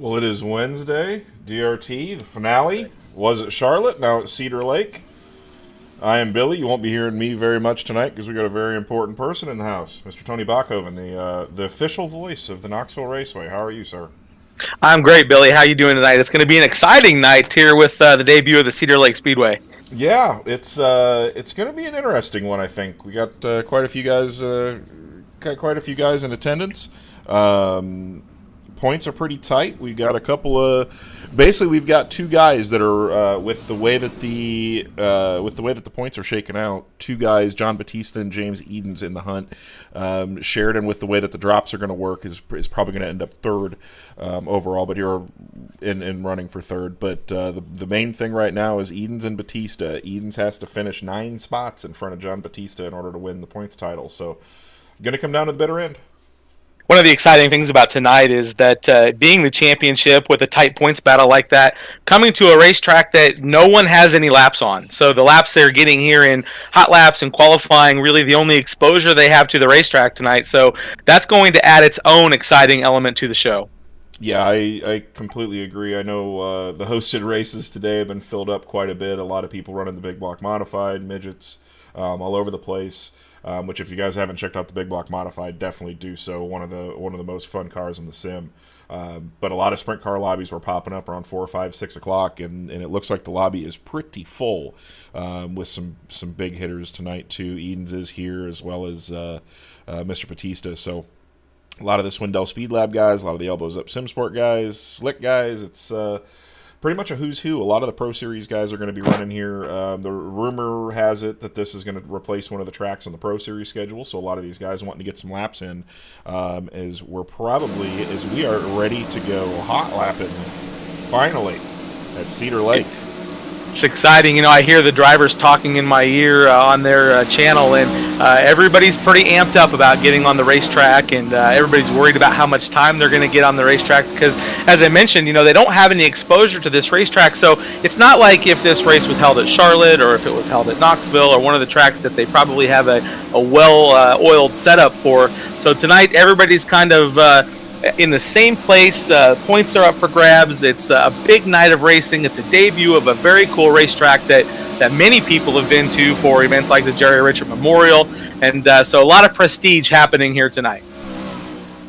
Well, it is Wednesday. DRT, the finale, was at Charlotte. Now it's Cedar Lake. I am Billy. You won't be hearing me very much tonight because we got a very important person in the house, Mr. Tony Bachhoven, the official voice of the Knoxville Raceway. How are you, sir? I'm great, Billy. How you doing tonight? It's going to be an exciting night here with the debut of the Cedar Lake Speedway. Yeah, it's going to be an interesting one. I think we got quite a few guys in attendance. Points are pretty tight. We've got a couple of, basically we've got two guys that are with the way that the points are shaken out. Two guys, John Batista and James Edens, in the hunt. Sheridan, with the way that the drops are going to work, is probably going to end up third overall, but you're in running for third. But the main thing right now is Edens and Batista. Edens has to finish 9 spots in front of John Batista in order to win the points title. So going to come down to the bitter end. One of the exciting things about tonight is that being the championship with a tight points battle like that, coming to a racetrack that no one has any laps on. So the laps they're getting here in hot laps and qualifying, really the only exposure they have to the racetrack tonight. So that's going to add its own exciting element to the show. Yeah, I completely agree. I know the hosted races today have been filled up quite a bit. A lot of people running the big block modified, midgets, all over the place. Which, if you guys haven't checked out the Big Block Modified, definitely do so. One of the most fun cars in the sim. But a lot of sprint car lobbies were popping up around 4, 5, 6 o'clock, and it looks like the lobby is pretty full with some big hitters tonight too. Edens is here, as well as Mr. Batista. So a lot of the Swindell Speed Lab guys, a lot of the Elbows Up SimSport guys, Slick guys. It's pretty much a who's who. A lot of the Pro Series guys are going to be running here. The rumor has it that this is going to replace one of the tracks on the Pro Series schedule, so a lot of these guys wanting to get some laps in as we are ready to go hot lapping finally at Cedar Lake. It's exciting. You know, I hear the drivers talking in my ear on their channel, and everybody's pretty amped up about getting on the racetrack, and everybody's worried about how much time they're going to get on the racetrack because, as I mentioned, you know, they don't have any exposure to this racetrack, so it's not like if this race was held at Charlotte or if it was held at Knoxville or one of the tracks that they probably have a well-oiled setup for. So tonight, everybody's kind of in the same place. Points are up for grabs. It's a big night of racing. It's a debut of a very cool racetrack that many people have been to for events like the Jerry Richard Memorial, and so a lot of prestige happening here tonight.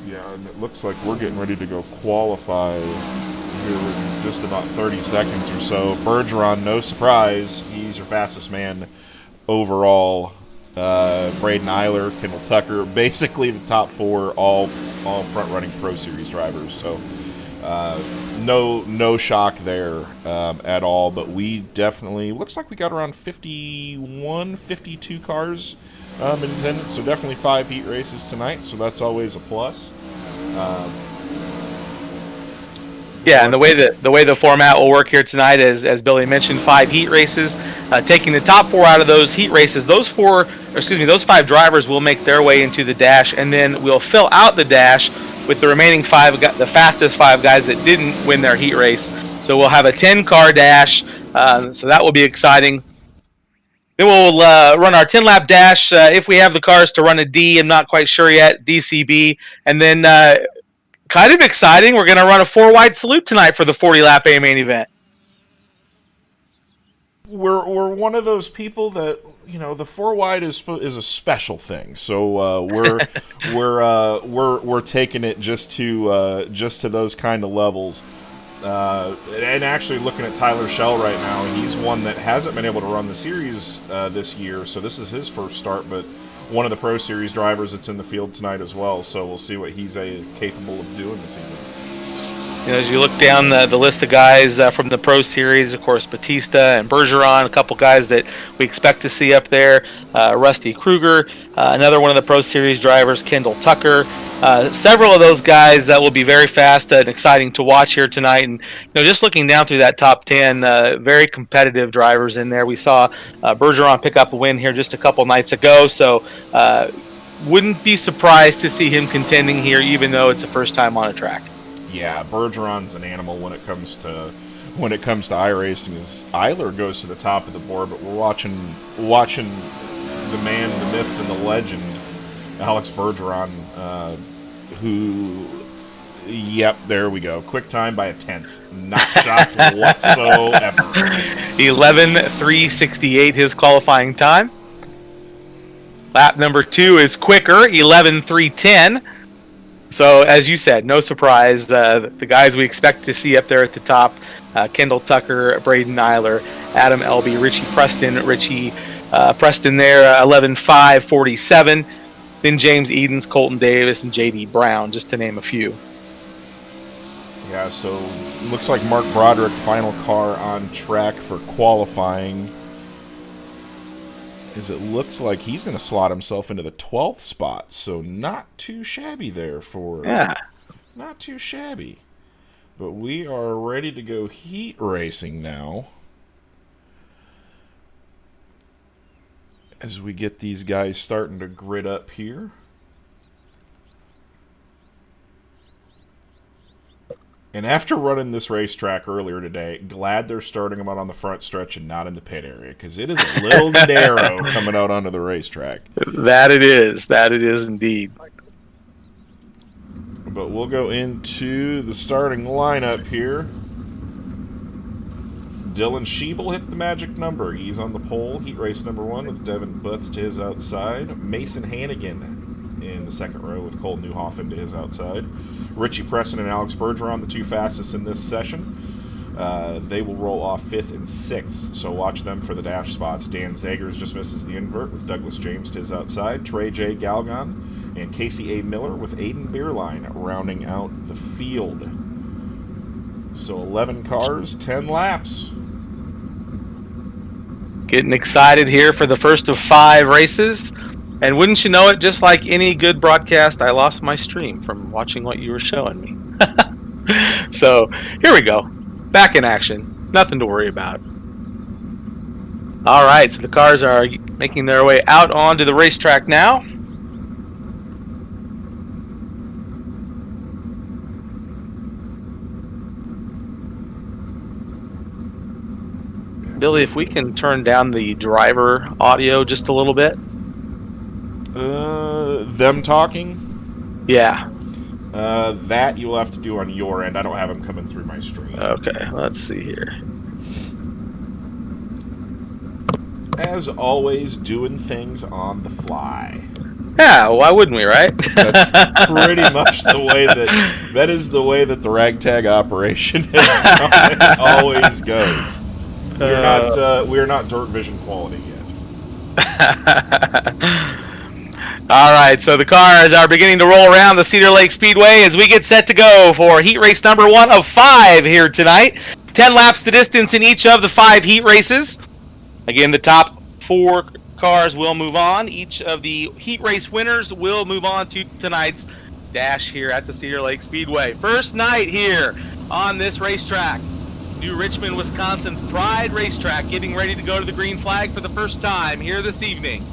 Yeah, and it looks like we're getting ready to go qualify here in just about 30 seconds or so. Bergeron, no surprise, he's your fastest man overall. Braden Eiler, Kendall Tucker, basically the top 4, all front-running Pro Series drivers. So no shock there at all. But we definitely, looks like we got around 51, 52 cars in attendance. So definitely 5 heat races tonight. So that's always a plus. Yeah, and the way the format will work here tonight is, as Billy mentioned, 5 heat races. Taking the top 4 out of those heat races, those 5 drivers will make their way into the dash, and then we'll fill out the dash with the remaining 5, the fastest 5 guys that didn't win their heat race. So we'll have a 10-car dash. So that will be exciting. Then we'll run our 10-lap dash if we have the cars to run a D. I'm not quite sure yet, DCB, and then. Kind of exciting. We're going to run a 4-wide salute tonight for the 40-lap A main event. We're one of those people that, you know, the 4-wide is a special thing. So we're taking it just to those kind of levels. And actually looking at Tyler Schell right now, he's one that hasn't been able to run the series this year. So this is his first start, but one of the Pro Series drivers that's in the field tonight as well, so we'll see what he's capable of doing this evening. You know, as you look down the list of guys from the Pro Series, of course, Batista and Bergeron, a couple guys that we expect to see up there. Rusty Kruger, another one of the Pro Series drivers, Kendall Tucker. Several of those guys that will be very fast and exciting to watch here tonight. And just looking down through that top 10, very competitive drivers in there. We saw Bergeron pick up a win here just a couple nights ago, so wouldn't be surprised to see him contending here, even though it's the first time on a track. Yeah, Bergeron's an animal when it comes to iRacing. As Eiler goes to the top of the board, but we're watching the man, the myth, and the legend, Alex Bergeron, who, yep, there we go. Quick time by a 10th. Not shocked whatsoever. 11:3:68 his qualifying time. Lap number 2 is quicker, 11:3:10. So, as you said, no surprise. The guys we expect to see up there at the top, Kendall Tucker, Braden Eiler, Adam Elby, Richie Preston there, 11:5:47. Then James Edens, Colton Davis, and J.D. Brown, just to name a few. Yeah, so looks like Mark Broderick, final car on track for qualifying. As it looks like he's going to slot himself into the 12th spot, so not too shabby there for... Yeah. Not too shabby. But we are ready to go heat racing now. As we get these guys starting to grid up here. And after running this racetrack earlier today, glad they're starting them out on the front stretch and not in the pit area, because it is a little narrow coming out onto the racetrack. That it is indeed. But we'll go into the starting lineup here. Dylan Schiebel hit the magic number. He's on the pole. Heat race number 1 with Devin Butts to his outside. Mason Hannigan in the second row with Cole Newhoffen to his outside. Richie Preston and Alex Bergeron, the 2 fastest in this session. They will roll off 5th and 6th, so watch them for the dash spots. Dan Zagers just misses the invert with Douglas James to his outside. Trey J. Galgon and Casey A. Miller with Aiden Beerline rounding out the field. So 11 cars, 10 laps. Getting excited here for the first of 5 races. And wouldn't you know it, just like any good broadcast, I lost my stream from watching what you were showing me. So, here we go. Back in action. Nothing to worry about. All right, so the cars are making their way out onto the racetrack now. Billy, if we can turn down the driver audio just a little bit. Them talking? Yeah. That you'll have to do on your end. I don't have them coming through my stream. Okay, let's see here. As always, doing things on the fly. Yeah, why wouldn't we, right? That's pretty much the way that is the way that the ragtag operation always goes. We're not Dirt Vision quality yet. All right, so the cars are beginning to roll around the Cedar Lake Speedway as we get set to go for heat race number 1 of 5 here tonight. 10 laps to distance in each of the 5 heat races. Again, the top 4 cars will move on. Each of the heat race winners will move on to tonight's dash here at the Cedar Lake Speedway. First night here on this racetrack. New Richmond, Wisconsin's Pride Racetrack, getting ready to go to the green flag for the first time here this evening.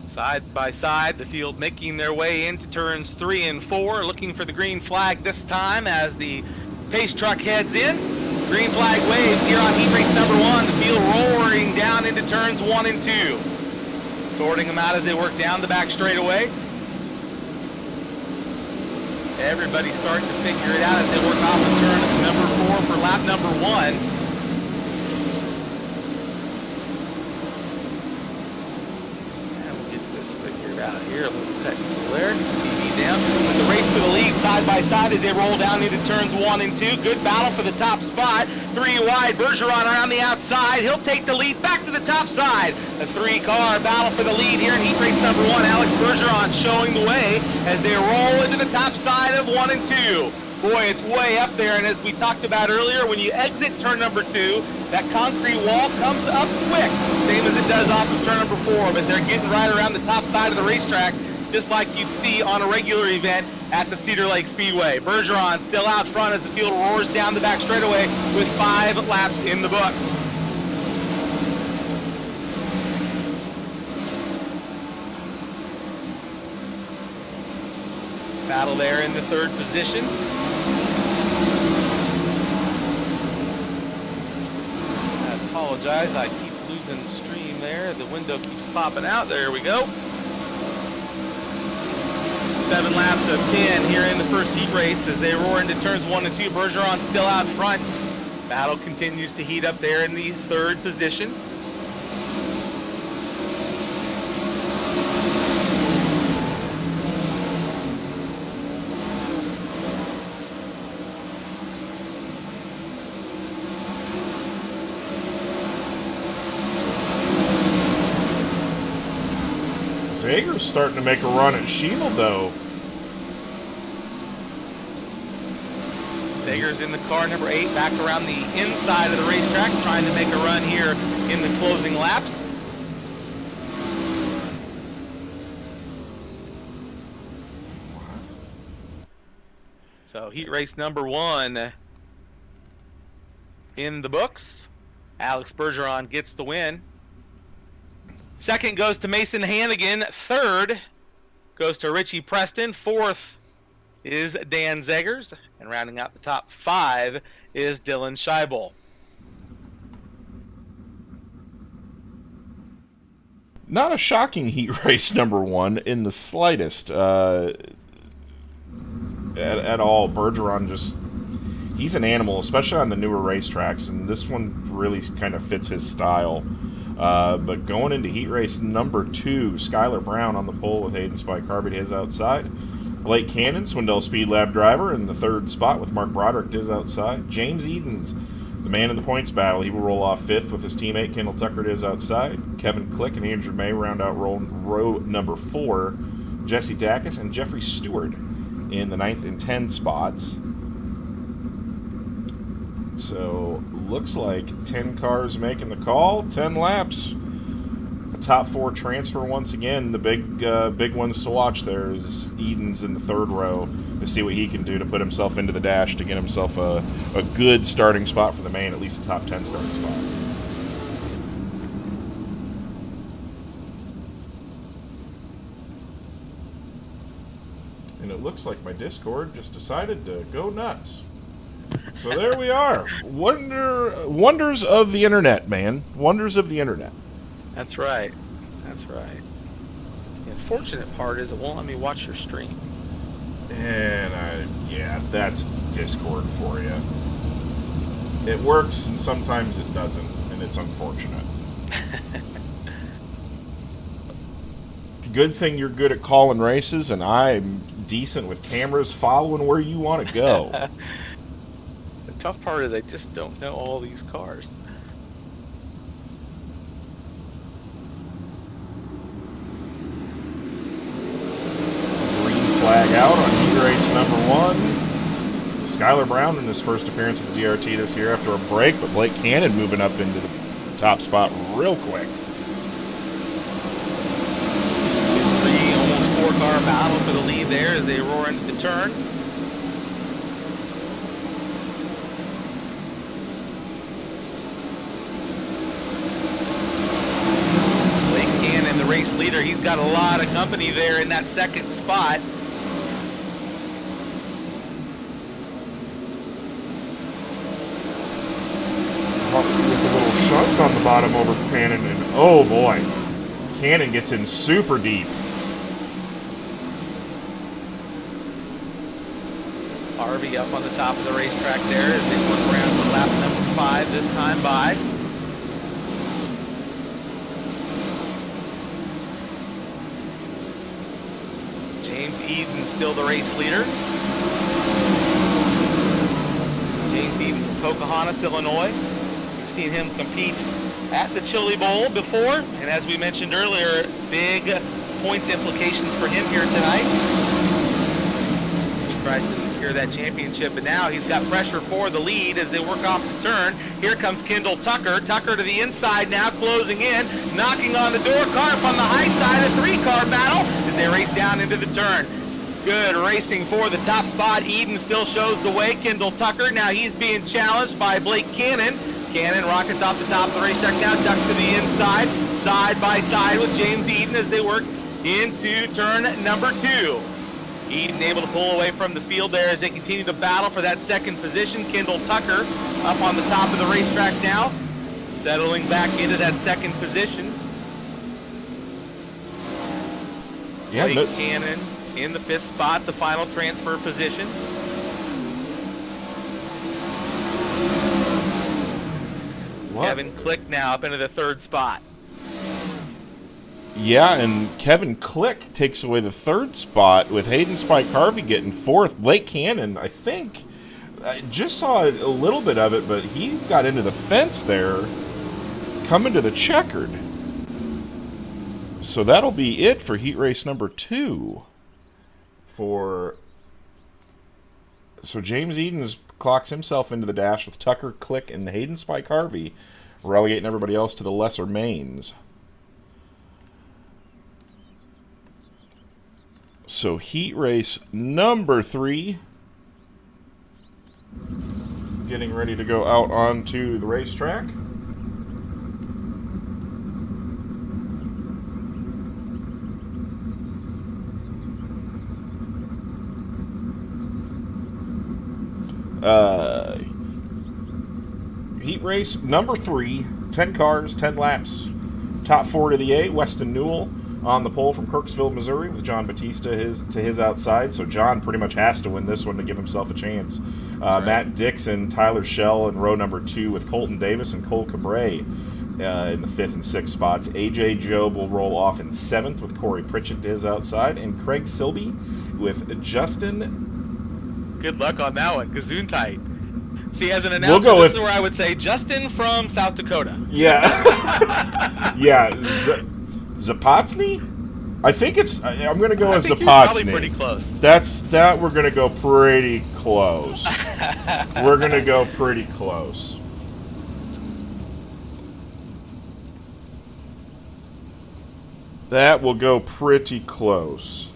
Side by side, the field making their way into turns 3 and 4, looking for the green flag this time as the pace truck heads in. Green flag waves here on heat race number 1. The field roaring down into turns 1 and 2. Sorting them out as they work down the back straightaway. Everybody's starting to figure it out as they work off of turn number 4 for lap number 1. Out here, a little technical there. TV down. With the race for the lead side by side as they roll down into turns 1 and 2. Good battle for the top spot. 3 wide. Bergeron around the outside. He'll take the lead back to the top side. A 3-car battle for the lead here in heat race number 1. Alex Bergeron showing the way as they roll into the top side of 1 and 2. Boy, it's way up there, and as we talked about earlier, when you exit turn number 2, that concrete wall comes up quick, same as it does off of turn number 4, but they're getting right around the top side of the racetrack, just like you'd see on a regular event at the Cedar Lake Speedway. Bergeron still out front as the field roars down the back straightaway with 5 laps in the books. Battle there in the 3rd position. Apologize, I keep losing stream there. The window keeps popping out. There we go. 7 laps of 10 here in the first heat race as they roar into turns 1 and 2. Bergeron still out front. Battle continues to heat up there in the 3rd position. Zager's starting to make a run at Shield, though. Zager's in the car, number 8, back around the inside of the racetrack, trying to make a run here in the closing laps. So heat race number 1 in the books. Alex Bergeron gets the win. 2nd goes to Mason Hannigan. 3rd goes to Richie Preston. 4th is Dan Zegers. And rounding out the top 5 is Dylan Scheibel. Not a shocking heat race number 1 in the slightest. At all. Bergeron just... He's an animal, especially on the newer racetracks. And this one really kind of fits his style. But going into heat race number 2, Skylar Brown on the pole with Hayden Spike Harvey his outside. Blake Cannon, Swindell Speed Lab driver, in the 3rd spot with Mark Broderick his outside. James Edens, the man in the points battle, he will roll off 5th with his teammate Kendall Tucker his outside. Kevin Click and Andrew May round out row number 4. Jesse Dacus and Jeffrey Stewart in the 9th and 10th spots. So, looks like 10 cars making the call, 10 laps. A top 4 transfer once again. The big ones to watch there is Edens in the 3rd row to see what he can do to put himself into the dash to get himself a good starting spot for the main, at least a top 10 starting spot. And it looks like my Discord just decided to go nuts. So there we are. Wonders of the internet, man. Wonders of the internet. That's right. That's right. The unfortunate part is it won't let me watch your stream. And yeah, that's Discord for you. It works and sometimes it doesn't, and it's unfortunate. Good thing you're good at calling races, and I'm decent with cameras following where you want to go. The tough part is I just don't know all these cars. Green flag out on heat race number 1. Skylar Brown in his first appearance at the DRT this year after a break, but Blake Cannon moving up into the top spot real quick. 3, almost 4-car battle for the lead there as they roar into the turn. Blake Cannon, the race leader, he's got a lot of company there in that second spot. With a little shunt on the bottom over Cannon, and oh boy, Cannon gets in super deep. Harvey up on the top of the racetrack there as they work around for lap number 5 this time by. James Eden still the race leader. James Eden from Pocahontas, Illinois. We've seen him compete at the Chili Bowl before, and as we mentioned earlier, big points implications for him here tonight. He tries to secure that championship, but now he's got pressure for the lead as they work off the turn. Here comes Kendall Tucker. Tucker to the inside now, closing in, knocking on the door. Car up on the high side, a 3-car battle as they race down into the turn. Good racing for the top spot. Eden still shows the way. Kendall Tucker, now he's being challenged by Blake Cannon. Cannon rockets off the top of the racetrack now, ducks to the inside, side by side with James Eden as they work into turn number 2. Eden able to pull away from the field there as they continue to battle for that second position. Kendall Tucker up on the top of the racetrack now, settling back into that second position. Yeah, Blake Cannon in the 5th spot, the final transfer position. What? Kevin Click now up into the 3rd spot. Yeah, and Kevin Click takes away the 3rd spot with Hayden Spike Harvey getting 4th. Blake Cannon, I think, I just saw a little bit of it, but he got into the fence there, coming to the checkered. So that'll be it for heat race number 2. So James Eden clocks himself into the dash with Tucker, Click, and Hayden Spike Harvey, relegating everybody else to the lesser mains. So heat race number 3, getting ready to go out onto the racetrack. Heat race number 3, 10 cars, 10 laps. Top 4 to the A, Weston Newell on the pole from Kirksville, Missouri, with John Batista to his outside. So John pretty much has to win this one to give himself a chance. Right. Matt Dixon, Tyler Schell in row number 2 with Colton Davis and Cole Cabray in the 5th and 6th spots. AJ Job will roll off in 7th with Corey Pritchett to his outside, and Craig Silby with Justin. Good luck on that one, Gesundheit. See, as an announcer, this is where I would say Justin from South Dakota. Yeah. Yeah. Zapotsny? I think it's. I'm going to go with Zapotsny. Probably pretty close. We're going to go pretty close. We're going to go pretty close. That will go pretty close.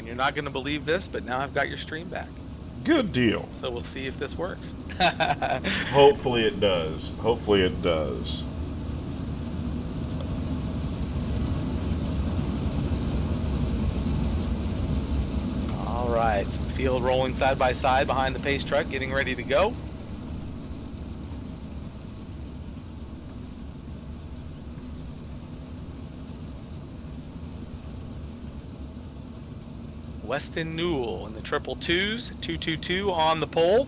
You're not going to believe this, but now I've got your stream back. Good deal. So we'll see if this works. Hopefully it does. Hopefully it does. All right. Some field rolling side by side behind the pace truck, getting ready to go. Weston Newell in the 222s, 222 on the pole.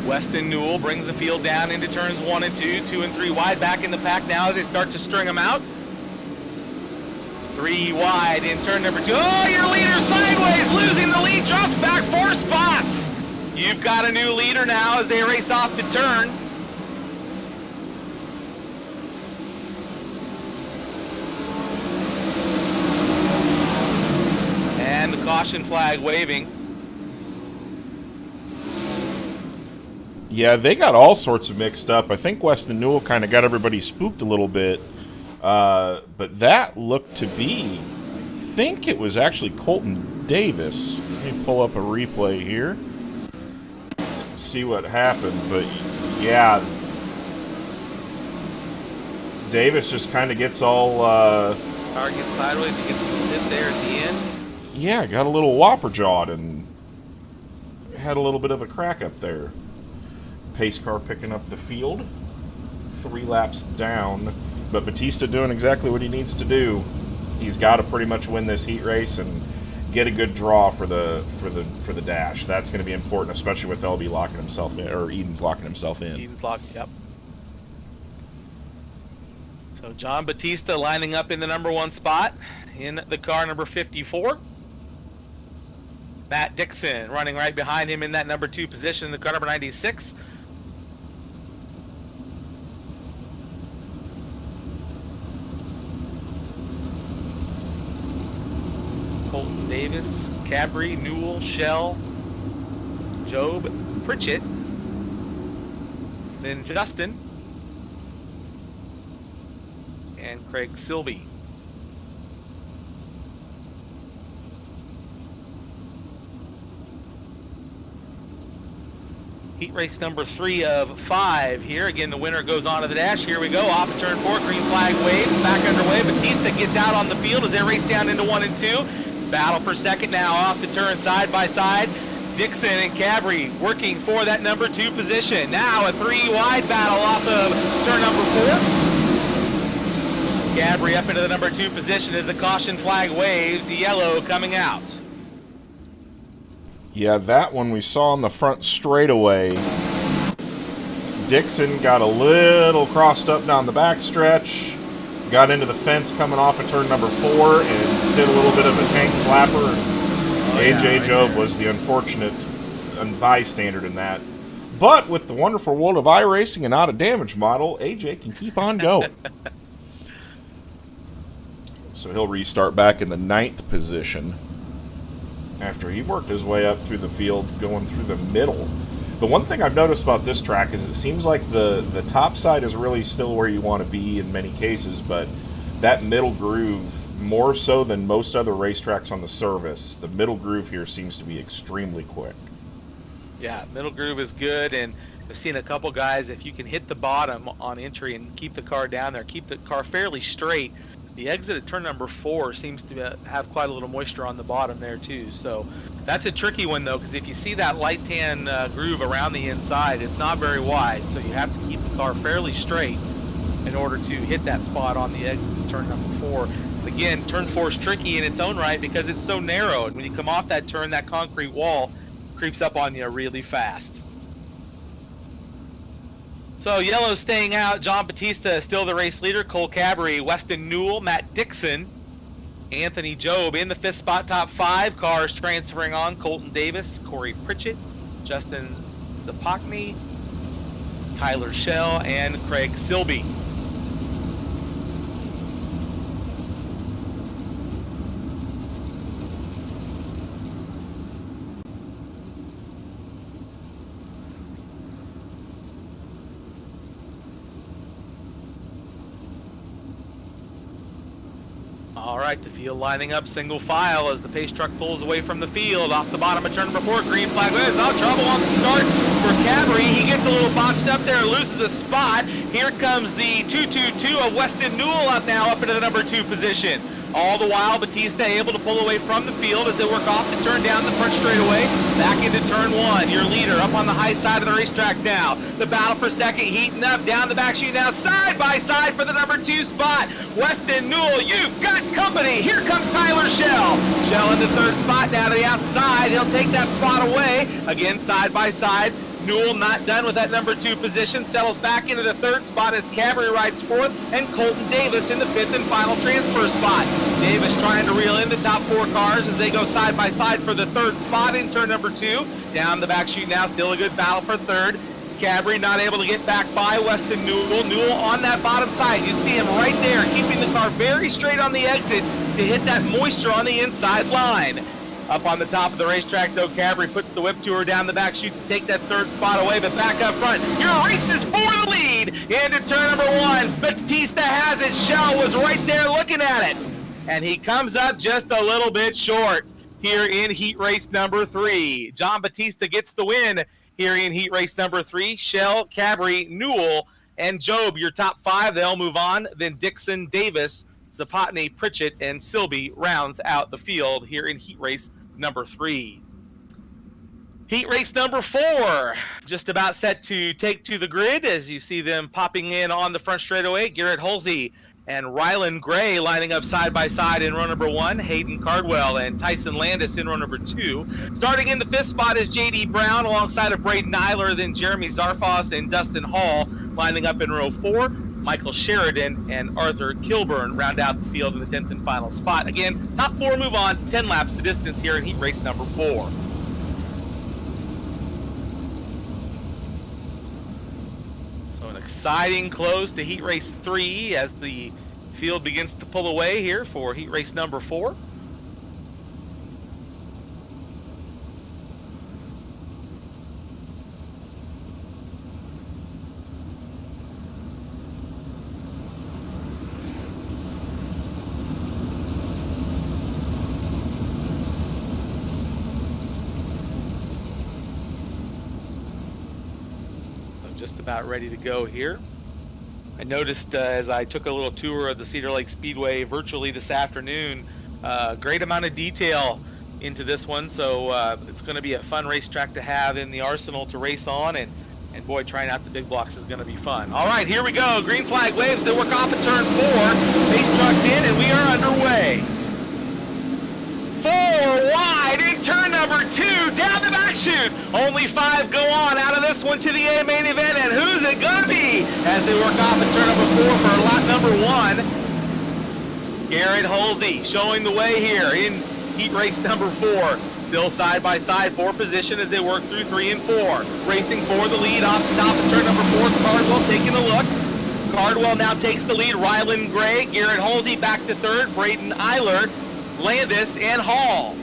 Weston Newell brings the field down into turns 1 and 2, 2 and 3 wide, back in the pack now as they start to string them out. 3 wide in turn number 2. Oh, your leader sideways, losing the lead, drops back 4 spots. You've got a new leader now as they race off the turn. caution flag waving. Yeah, they got all sorts of mixed up. I think Weston Newell kind of got everybody spooked a little bit. But that looked to be, I think it was actually Colton Davis. Let me pull up a replay here. See what happened. But yeah, Davis just kind of gets all... Car gets sideways, he gets hit there at the end. Yeah, got a little whopper jawed and had a little bit of a crack up there. Pace car picking up the field. 3 laps down. But Batista doing exactly what he needs to do. He's got to pretty much win this heat race and get a good draw for the dash. That's going to be important, especially with LB locking himself in, or Eden's locking himself in. Eden's locked, yep. So John Batista lining up in the number 1 spot in the car number 54. Matt Dixon running right behind him in that number 2 position in the car number 96. Colton Davis, Cabri, Newell, Shell, Job, Pritchett, then Justin, and Craig Silby. Heat race number 3 of 5 here. Again, the winner goes on to the dash. Here we go, off of turn 4, green flag waves, back underway. Batista gets out on the field as they race down into 1 and 2. Battle for second now, off the turn, side by side. Dixon and Cabri working for that number 2 position. Now a 3-wide battle off of turn number 4. Cabri up into the number 2 position as the caution flag waves, yellow coming out. Yeah, that one we saw on the front straightaway. Dixon got a little crossed up down the back stretch, got into the fence coming off of turn number 4, and did a little bit of a tank slapper. AJ Job was the unfortunate bystander in that. But with the wonderful world of iRacing and not a damage model, AJ can keep on going. So he'll restart back in the 9th position after he worked his way up through the field, going through the middle. The one thing I've noticed about this track is it seems like the top side is really still where you want to be in many cases, but that middle groove, more so than most other racetracks on the service, the middle groove here seems to be extremely quick. Yeah, middle groove is good, and I've seen a couple guys, if you can hit the bottom on entry and keep the car down there, keep the car fairly straight, the exit at turn number 4 seems to have quite a little moisture on the bottom there too. So that's a tricky one though, because if you see that light tan groove around the inside, it's not very wide, so you have to keep the car fairly straight in order to hit that spot on the exit at turn number 4. Again, turn 4 is tricky in its own right because it's so narrow, and when you come off that turn, that concrete wall creeps up on you really fast. So yellow staying out. John Batista is still the race leader. Cole Cabri, Weston Newell, Matt Dixon, Anthony Job in the 5th spot, top 5. Cars transferring on. Colton Davis, Corey Pritchett, Justin Zapachny, Tyler Shell, and Craig Silby. All right, the field lining up single file as the pace truck pulls away from the field off the bottom of turn number 4. Green flag. There's all trouble on the start for Cabri. He gets a little botched up there, loses a spot. Here comes the 222 of Weston Newell up now up into the number 2 position. All the while, Batista able to pull away from the field as they work off the turn down the front straightaway. Back into turn 1. Your leader up on the high side of the racetrack now. The battle for second heating up down the back chute now. Side by side for the number 2 spot. Weston Newell, you've got company. Here comes Tyler Shell. Shell in the 3rd spot now to the outside. He'll take that spot away. Again, side by side. Newell not done with that number 2 position, settles back into the 3rd spot as Cabri rides 4th, and Colton Davis in the 5th and final transfer spot. Davis trying to reel in the top 4 cars as they go side by side for the 3rd spot in turn number 2. Down the back chute now, still a good battle for 3rd. Cabri not able to get back by Weston Newell. Newell on that bottom side. You see him right there, keeping the car very straight on the exit to hit that moisture on the inside line. Up on the top of the racetrack, though, Cabri puts the whip to her down the back chute to take that third spot away, but back up front, your races for the lead into turn number 1. Batista has it. Shell was right there looking at it, and he comes up just a little bit short here in heat race number 3. John Batista gets the win here in heat race number 3. Shell, Cabri, Newell, and Job, your top 5. They'll move on. Then Dixon, Davis, Zapotny, Pritchett, and Silby rounds out the field here in heat race number 3. Heat race number 4, just about set to take to the grid as you see them popping in on the front straightaway. Garrett Holsey and Rylan Gray lining up side by side in row number 1. Hayden Cardwell and Tyson Landis in row number 2. Starting in the 5th spot is J.D. Brown alongside of Braden Nyler, then Jeremy Zarfos and Dustin Hall lining up in row 4. Michael Sheridan and Arthur Kilburn round out the field in the 10th and final spot. Again, top 4 move on, 10 laps the distance here in heat race number 4. So an exciting close to heat race 3 as the field begins to pull away here for heat race number 4. Just about ready to go here. I noticed as I took a little tour of the Cedar Lake Speedway virtually this afternoon, great amount of detail into this one, so it's going to be a fun racetrack to have in the arsenal to race on, and boy, trying out the big blocks is going to be fun. All right, here we go. Green flag waves. They work off at turn 4. Pace trucks in, and we are underway. 4 wide in turn number 2, down the back chute. Only 5 go on out of this one to the A main event, and who's it gonna be? As they work off at turn number 4 for lap number 1. Garrett Holsey showing the way here in heat race number 4. Still side by side for position as they work through 3 and 4. Racing for the lead off the top of turn number 4. Cardwell taking a look. Cardwell now takes the lead. Rylan Gray, Garrett Holsey back to 3rd. Braden Eiler, Landis, and Hall.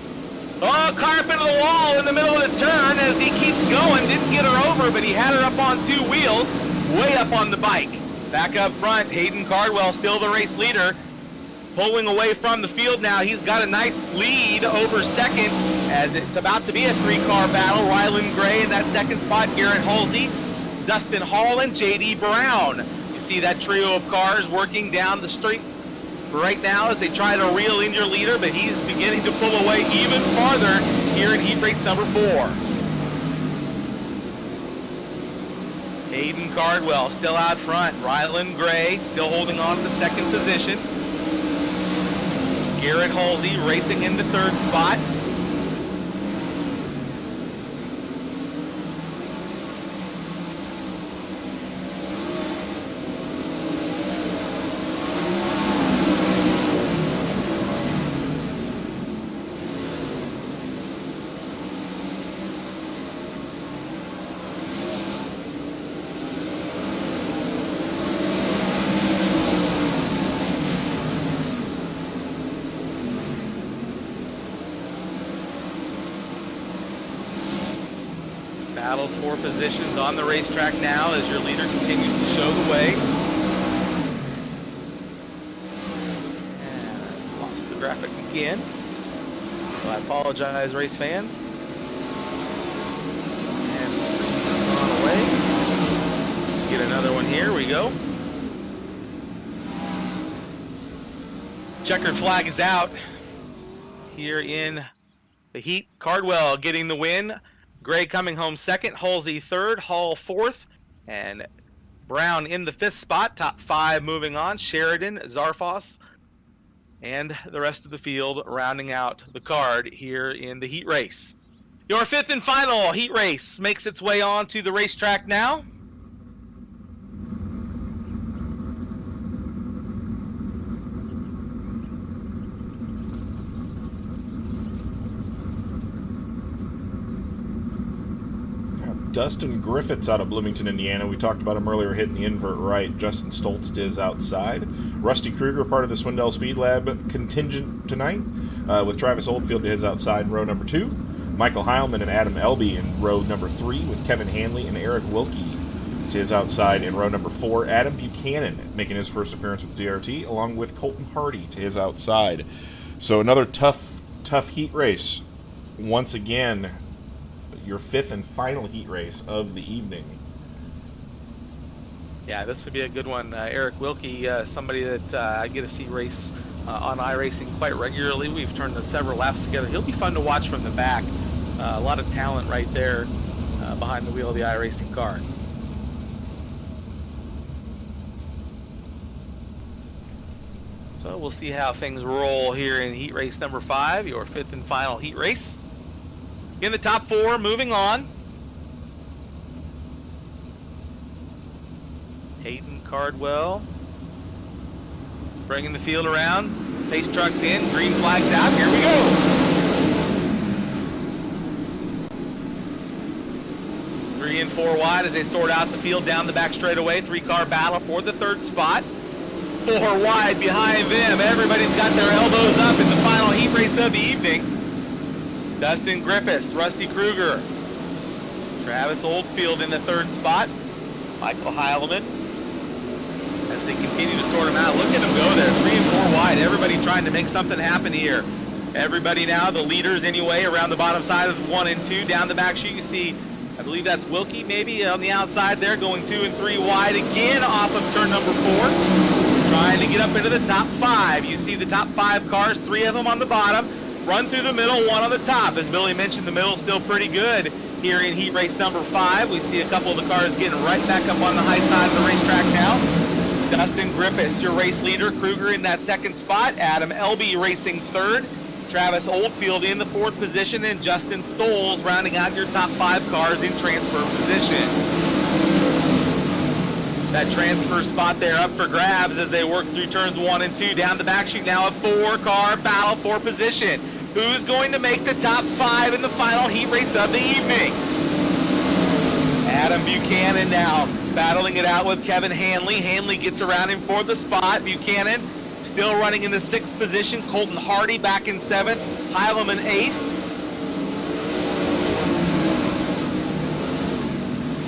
Oh, car up into the wall in the middle of the turn as he keeps going. Didn't get her over, but he had her up on 2 wheels, way up on the bike. Back up front, Hayden Cardwell, still the race leader, pulling away from the field now. He's got a nice lead over 2nd as it's about to be a 3-car battle. Rylan Gray in that 2nd spot, Garrett Holsey, Dustin Hall, and J.D. Brown. You see that trio of cars working down the street right now as they try to reel in your leader, but he's beginning to pull away even farther here in heat race number 4. Hayden Cardwell still out front. Rylan Gray still holding on to the 2nd position. Garrett Holsey racing in the 3rd spot. Battles for positions on the racetrack now as your leader continues to show the way. And lost the graphic again, so I apologize, race fans. And the screen has gone away. Get another one here, we go. Checkered flag is out here in the heat. Cardwell getting the win. Gray coming home 2nd, Halsey 3rd, Hall 4th, and Brown in the 5th spot. Top 5 moving on. Sheridan, Zarfos, and the rest of the field rounding out the card here in the heat race. Your 5th and final heat race makes its way on to the racetrack now. Dustin Griffiths out of Bloomington, Indiana. We talked about him earlier, hitting the invert right. Justin Stoltz is outside. Rusty Kruger, part of the Swindell Speed Lab contingent tonight. with Travis Oldfield to his outside in row number 2. Michael Heilman and Adam Elby in row number 3, with Kevin Hanley and Eric Wilkie to his outside in row number 4. Adam Buchanan making his first appearance with DRT, along with Colton Hardy to his outside. So another tough heat race. Once again, your 5th and final heat race of the evening. Yeah, this would be a good one. Eric Wilkie, somebody that I get to see race on iRacing quite regularly. We've turned several laps together. He'll be fun to watch from the back. A lot of talent right there behind the wheel of the iRacing car. So we'll see how things roll here in heat race number 5, your 5th and final heat race. In the top 4, moving on. Hayden Cardwell bringing the field around. Pace trucks in, green flags out. Here we go. 3 and 4 wide as they sort out the field down the back straightaway. 3-car battle for the 3rd spot. 4 wide behind them. Everybody's got their elbows up in the final heat race of the evening. Dustin Griffiths, Rusty Kruger, Travis Oldfield in the 3rd spot. Michael Heilman as they continue to sort them out. Look at them go there, 3 and 4 wide. Everybody trying to make something happen here. Everybody now, the leaders anyway, around the bottom side of 1 and 2. Down the back chute, you see, I believe that's Wilkie maybe on the outside there, going 2 and 3 wide again off of turn number 4. Trying to get up into the top 5. You see the top 5 cars, 3 of them on the bottom. Run through the middle, 1 on the top. As Billy mentioned, the middle's still pretty good here in heat race number 5. We see a couple of the cars getting right back up on the high side of the racetrack now. Dustin Griffiths, your race leader. Kruger in that 2nd spot. Adam Elby racing 3rd. Travis Oldfield in the 4th position. And Justin Stoles rounding out your top 5 cars in transfer position. That transfer spot there up for grabs as they work through turns 1 and 2. Down the back chute now, a 4-car battle for position. Who's going to make the top 5 in the final heat race of the evening? Adam Buchanan now battling it out with Kevin Hanley. Hanley gets around him for the spot. Buchanan still running in the 6th position. Colton Hardy back in 7th. Heilman 8th.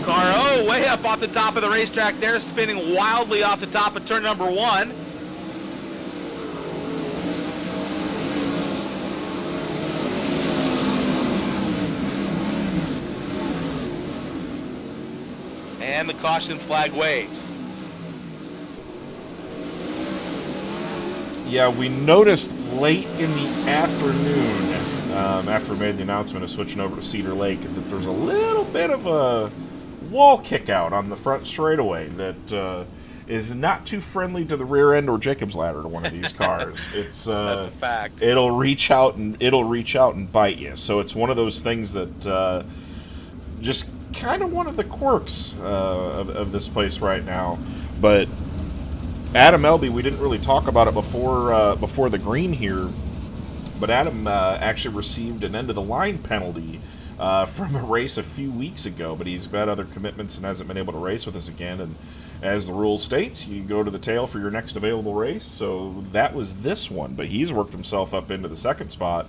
Caro way up off the top of the racetrack there, spinning wildly off the top of turn number 1. And the caution flag waves. Yeah, we noticed late in the afternoon, after we made the announcement of switching over to Cedar Lake, that there's a little bit of a wall kick out on the front straightaway that is not too friendly to the rear end or Jacob's ladder to one of these cars. It's that's a fact. It'll reach out and bite you. So it's one of those things that just kind of one of the quirks of this place right now. But Adam Elby, we didn't really talk about it before the green here, but Adam actually received an end of the line penalty from a race a few weeks ago, but he's got other commitments and hasn't been able to race with us again. And as the rule states, you go to the tail for your next available race. So that was this one, but he's worked himself up into the 2nd spot.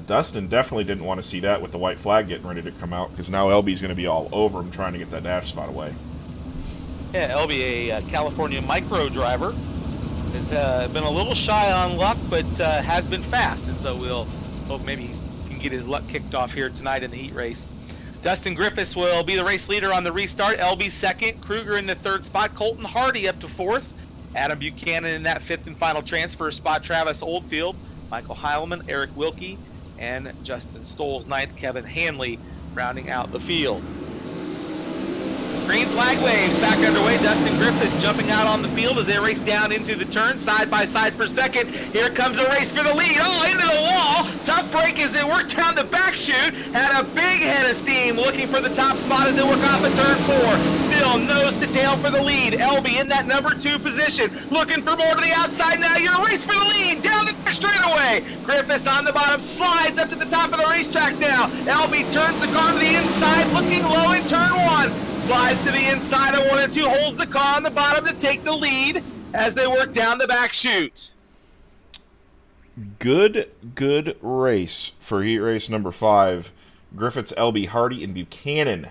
Dustin definitely didn't want to see that with the white flag getting ready to come out, because now LB's going to be all over him trying to get that dash spot away. Yeah, LB, a California micro driver, has been a little shy on luck, but has been fast, and so we'll hope maybe he can get his luck kicked off here tonight in the heat race. Dustin Griffiths will be the race leader on the restart. LB 2nd, Kruger in the 3rd spot, Colton Hardy up to 4th, Adam Buchanan in that 5th and final transfer spot, Travis Oldfield, Michael Heilman, Eric Wilkie, and Justin Stoles 9th, Kevin Hanley rounding out the field. Green flag waves back underway. Dustin Griffiths jumping out on the field as they race down into the turn, side by side for 2nd. Here comes a race for the lead. Oh, into the wall. Tough break as they work down the back chute. Had a big head of steam looking for the top spot as they work off of turn 4. Still nose to tail for the lead. LB in that number 2 position. Looking for more to the outside now. Your race for the lead. Down the back straightaway. Griffiths on the bottom slides up to the top of the racetrack now. LB turns the car to the inside, looking low in turn 1. Slides to the inside of 1 and 2, holds the car on the bottom to take the lead as they work down the back chute. Good race for heat race number 5. Griffiths, LB, Hardy, and Buchanan,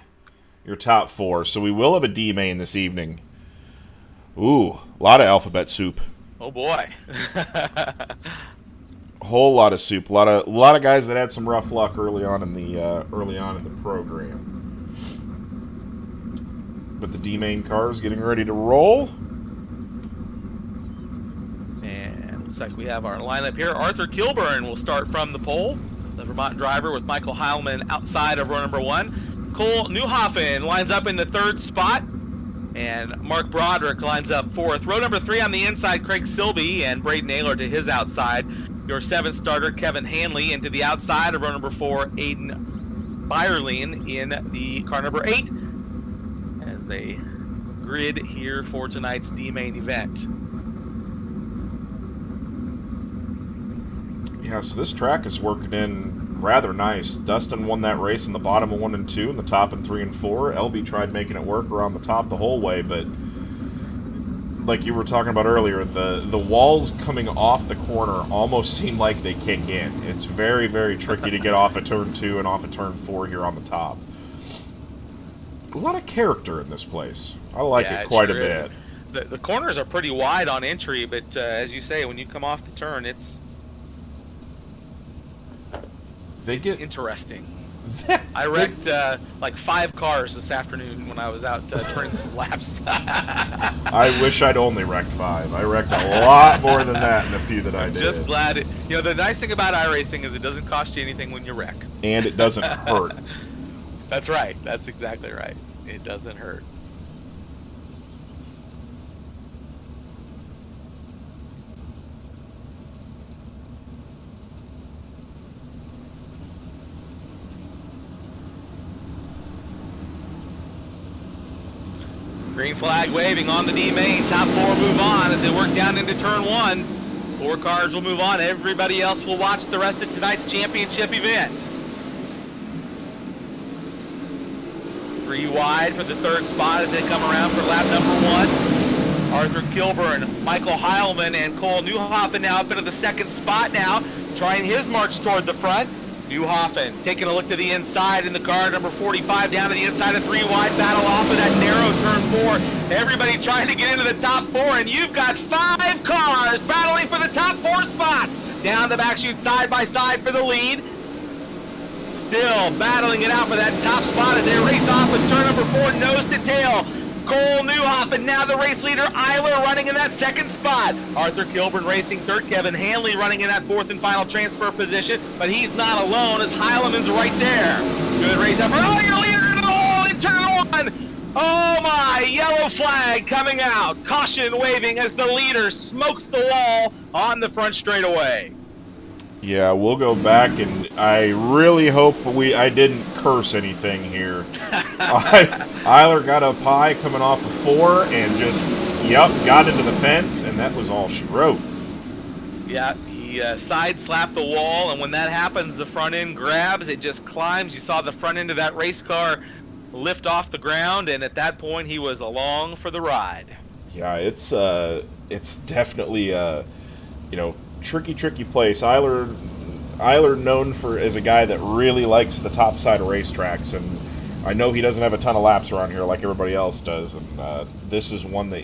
your top 4. So we will have a D main this evening. Ooh, a lot of alphabet soup. Oh boy. A whole lot of soup. A lot of guys that had some rough luck early on in the program. But the D main car is getting ready to roll. And looks like we have our lineup here. Arthur Kilburn will start from the pole. The Vermont driver with Michael Heilman outside of row number 1. Cole Newhoffen lines up in the 3rd spot. And Mark Broderick lines up 4th. Row number 3 on the inside, Craig Silby and Braden Naylor to his outside. Your 7th starter, Kevin Hanley, into the outside of row number 4, Aiden Byerlein in the car number 8 as they grid here for tonight's D-Main event. Yeah, so this track is working in rather nice. Dustin won that race in the bottom of 1 and 2, and the top in 3 and 4. LB tried making it work around the top the whole way, but like you were talking about earlier, the walls coming off the corner almost seem like they kick in. It's very, very tricky to get off of turn 2 and off of turn 4 here on the top. A lot of character in this place. I like it quite a bit. The corners are pretty wide on entry, but as you say, when you come off the turn, it's interesting. I wrecked like 5 cars this afternoon when I was out turning some laps. I wish I'd only wrecked 5. I wrecked a lot more than that in a few that I did. Just glad the nice thing about iRacing is it doesn't cost you anything when you wreck. And it doesn't hurt. That's right. That's exactly right. It doesn't hurt. Green flag waving on the D main. Top 4 move on as they work down into turn 1. 4 cars will move on. Everybody else will watch the rest of tonight's championship event. 3 wide for the 3rd spot as they come around for lap number 1. Arthur Kilburn, Michael Heilman, and Cole Newhoffen now up into the 2nd spot now, trying his march toward the front. Newhoffen taking a look to the inside in the car, number 45 down to the inside of 3 wide, battle off of that narrow turn 4. Everybody trying to get into the top 4, and you've got 5 cars battling for the top 4 spots. Down the back chute side by side for the lead. Still battling it out for that top spot as they race off with turn number 4, nose to tail. Cole Newhoffen, now the race leader, Eiler running in that 2nd spot. Arthur Kilburn racing 3rd, Kevin Hanley running in that 4th and final transfer position, but he's not alone as Heileman's right there. Good race effort. Oh, your leader into the wall in turn 1. Oh my, yellow flag coming out. Caution waving as the leader smokes the wall on the front straightaway. Yeah, we'll go back, and I really hope I didn't curse anything here. Eiler got up high coming off of 4 and just, got into the fence, and that was all she wrote. Yeah, he side-slapped the wall, and when that happens, the front end grabs, it just climbs. You saw the front end of that race car lift off the ground, and at that point, he was along for the ride. Yeah, it's definitely tricky place. Eiler known as a guy that really likes the top side of racetracks, and I know he doesn't have a ton of laps around here like everybody else does, and this is one that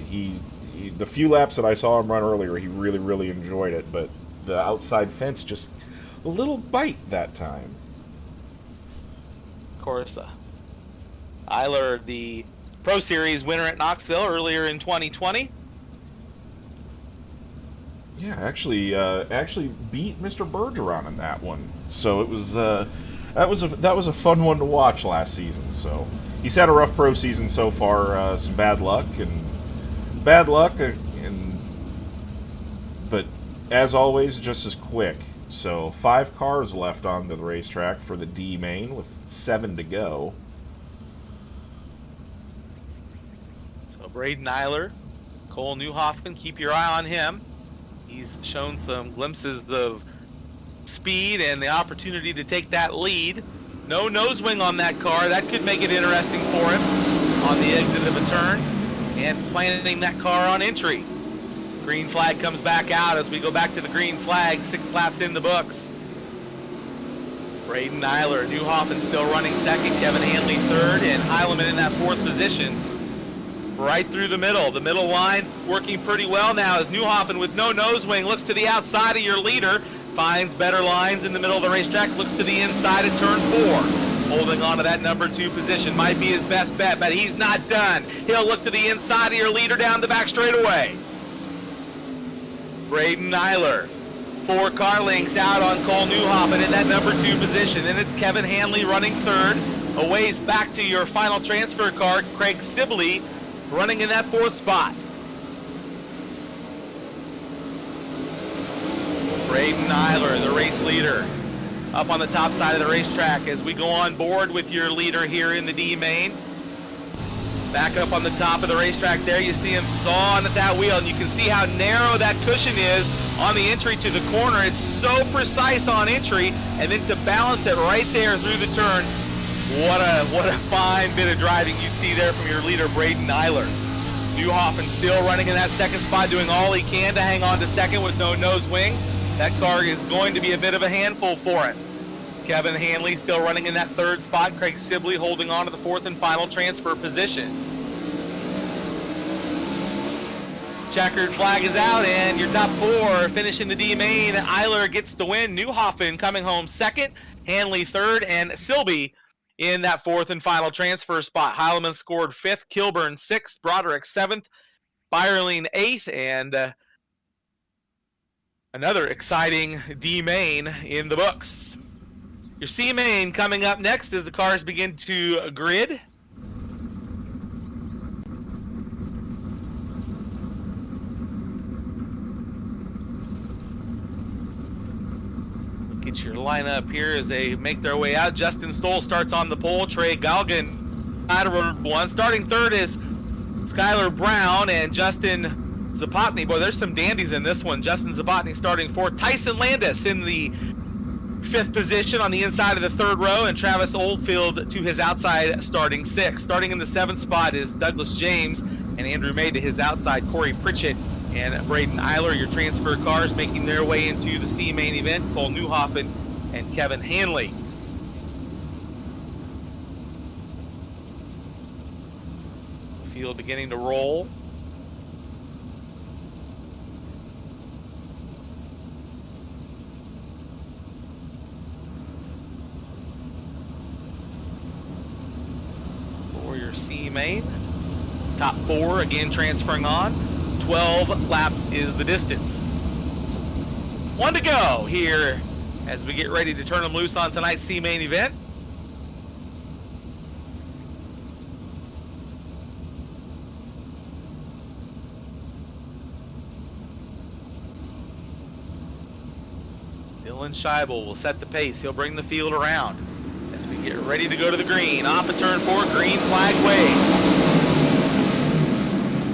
the few laps that I saw him run earlier, he really enjoyed it, but the outside fence just a little bite that time. Of course, Eiler, the Pro Series winner at Knoxville earlier in 2020. Yeah, actually beat Mr. Bergeron in that one. So it was that was a fun one to watch last season. So he's had a rough pro season so far, some bad luck, but as always, just as quick. So 5 cars left on the racetrack for the D main with 7 to go. So Braden Eiler, Cole Newhoffen, keep your eye on him. He's shown some glimpses of speed and the opportunity to take that lead. No nose wing on that car. That could make it interesting for him on the exit of a turn. And planting that car on entry. Green flag comes back out as we go back to the green flag. 6 laps in the books. Braden Eiler, Newhoffen still running second, Kevin Hanley third, and Heileman in that 4th position. Right through the middle line working pretty well now as Newhoffen with no nose wing looks to the outside of your leader, finds better lines in the middle of the racetrack, looks to the inside at turn 4. Holding on to that number 2 position might be his best bet, but he's not done. He'll look to the inside of your leader down the back straightaway. Braden Eiler, 4 car lengths out on Cole Newhoffen in that number 2 position. And it's Kevin Hanley running third. A ways back to your final transfer car, Craig Sibley running in that 4th spot. Braden Eiler, the race leader, up on the top side of the racetrack as we go on board with your leader here in the D main. Back up on the top of the racetrack there, you see him sawing at that wheel, and you can see how narrow that cushion is on the entry to the corner. It's so precise on entry, and then to balance it right there through the turn. What a fine bit of driving you see there from your leader, Braden Eiler. Newhoffen still running in that 2nd spot, doing all he can to hang on to 2nd with no nose wing. That car is going to be a bit of a handful for him. Kevin Hanley still running in that 3rd spot. Craig Sibley holding on to the 4th and final transfer position. Checkered flag is out, and your top 4 finish in the D main. Eiler gets the win. Newhoffen coming home 2nd, Hanley 3rd, and Silby in that 4th and final transfer spot. Heileman scored 5th, Kilburn 6th, Broderick 7th, Byerling 8th, and another exciting D main in the books. Your C main coming up next as the cars begin to grid. Get your lineup here as they make their way out. Justin Stoll starts on the pole. Trey Galgan out of 1. Starting 3rd is Skylar Brown and Justin Zapotny. Boy, there's some dandies in this one. Justin Zapotny starting 4th. Tyson Landis in the 5th position on the inside of the 3rd row, and Travis Oldfield to his outside starting 6th. Starting in the 7th spot is Douglas James, and Andrew May to his outside, Corey Pritchett and Braden Eiler, your transfer cars making their way into the C main event. Cole Newhoffen and Kevin Hanley. Field beginning to roll. For your C main, top 4 again transferring on. 12 laps is the distance. 1 to go here as we get ready to turn them loose on tonight's C main event. Dylan Scheibel will set the pace. He'll bring the field around as we get ready to go to the green. Off of turn 4, green flag waves.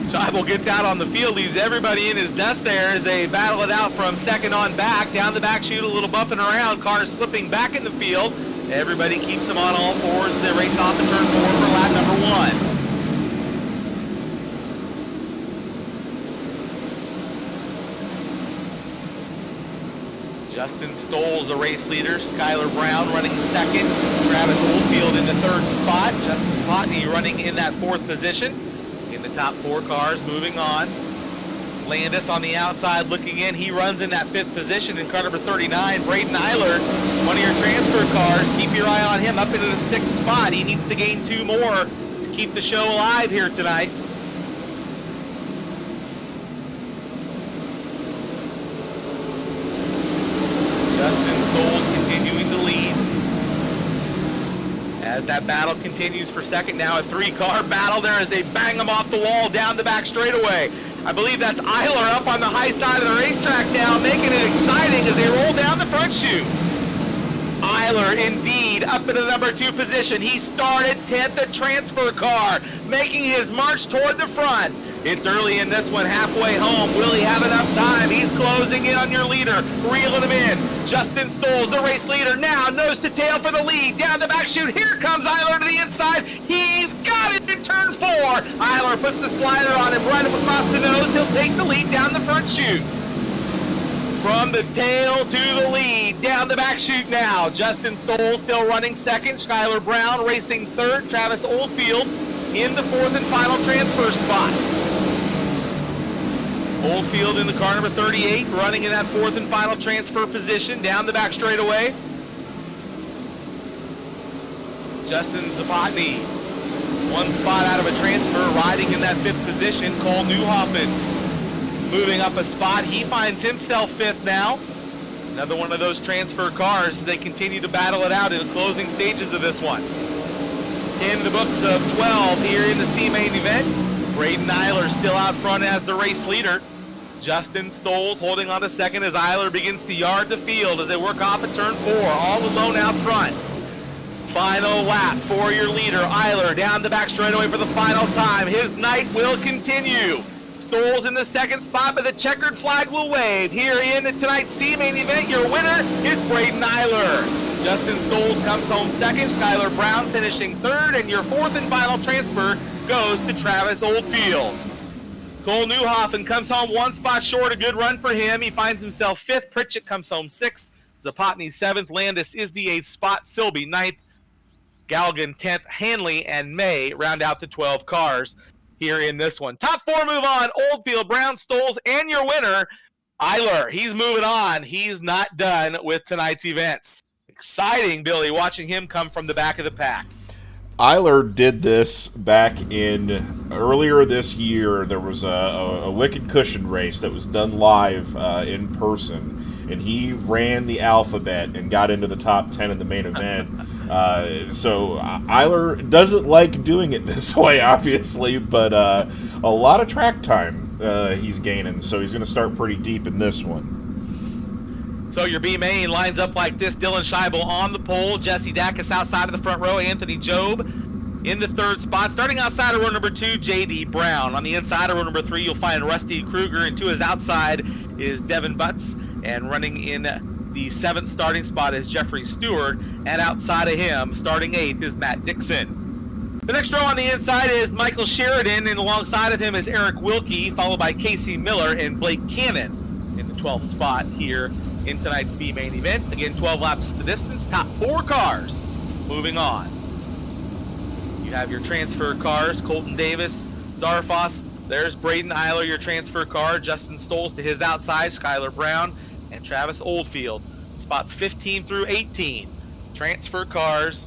Scheibel gets out on the field, leaves everybody in his dust there as they battle it out from 2nd on back. Down the back chute, a little bumping around. Cars slipping back in the field. Everybody keeps them on all 4s as they race off of turn 4 for lap number 1. Justin Stoll's a race leader. Skylar Brown running 2nd. Travis Oldfield in the 3rd spot. Justin Zapotny running in that 4th position. In the top 4 cars moving on. Landis on the outside looking in. He runs in that 5th position in car number 39. Braden Eiler, one of your transfer cars. Keep your eye on him up into the 6th spot. He needs to gain 2 more to keep the show alive here tonight. Justin Stoll's continuing to lead. As that battle continues for 2nd, now a 3-car battle there as they bang them off the wall down the back straightaway. I believe that's Eiler up on the high side of the racetrack now, making it exciting as they roll down the front chute. Eiler indeed up in the number 2 position. He started 10th at transfer car, making his march toward the front. It's early in this one, halfway home. Will he have enough time? He's closing in on your leader, reeling him in. Justin Stoll, the race leader, now nose to tail for the lead. Down the back chute, here comes Eiler to the inside. He's got it in turn 4. 4. Eiler puts the slider on him right up across the nose. He'll take the lead down the front chute. From the tail to the lead, down the back chute now. Justin Stoll still running second. Skylar Brown racing third. Travis Oldfield in the fourth and final transfer spot. Oldfield in the car number 38, running in that fourth and final transfer position, down the back straightaway. Justin Zapotny, one spot out of a transfer, riding in that fifth position. Cole Newhoffen moving up a spot. He finds himself fifth now. Another one of those transfer cars as they continue to battle it out in the closing stages of this one. 10 in the books of 12 here in the C-Main event. Braden Eiler still out front as the race leader. Justin Stoll holding on to second as Eiler begins to yard the field as they work off at turn 4, all alone out front. Final lap for your leader, Eiler, down the back straightaway for the final time. His night will continue. Stoll's in the second spot, but the checkered flag will wave. Here in tonight's C-Main event, your winner is Braden Eiler. Justin Stoll comes home second, Skylar Brown finishing third, and your fourth and final transfer goes to Travis Oldfield. Cole Newhoffen comes home one spot short, a good run for him. He finds himself fifth. Pritchett comes home sixth. Zapotny seventh. Landis is the eighth spot. Silby ninth. Galgan 10th. Hanley and May round out the 12 cars here in this one. Top 4 move on. Oldfield, Brown, Stoll, and your winner, Eiler. He's moving on. He's not done with tonight's events. Exciting, Billy, watching him come from the back of the pack. Eiler did this back in earlier this year. There was a Wicked Cushion race that was done live in person, and he ran the alphabet and got into the top 10 in the main event. So Eiler doesn't like doing it this way, obviously, but a lot of track time he's gaining, so he's going to start pretty deep in this one. So your B-Main lines up like this. Dylan Scheibel on the pole. Jesse Dacus outside of the front row. Anthony Job in the third spot. Starting outside of row number 2, J.D. Brown. On the inside of row number 3, you'll find Rusty Kruger. And to his outside is Devin Butts. And running in the 7th starting spot is Jeffrey Stewart. And outside of him, starting 8th, is Matt Dixon. The next row on the inside is Michael Sheridan. And alongside of him is Eric Wilkie, followed by Casey Miller and Blake Cannon in the 12th spot here in tonight's B-Main event. Again, 12 laps is the distance. Top 4 cars moving on. You have your transfer cars. Colton Davis, Zarfos. There's Braden Eiler, your transfer car. Justin Stoll to his outside. Skylar Brown and Travis Oldfield. Spots 15 through 18. Transfer cars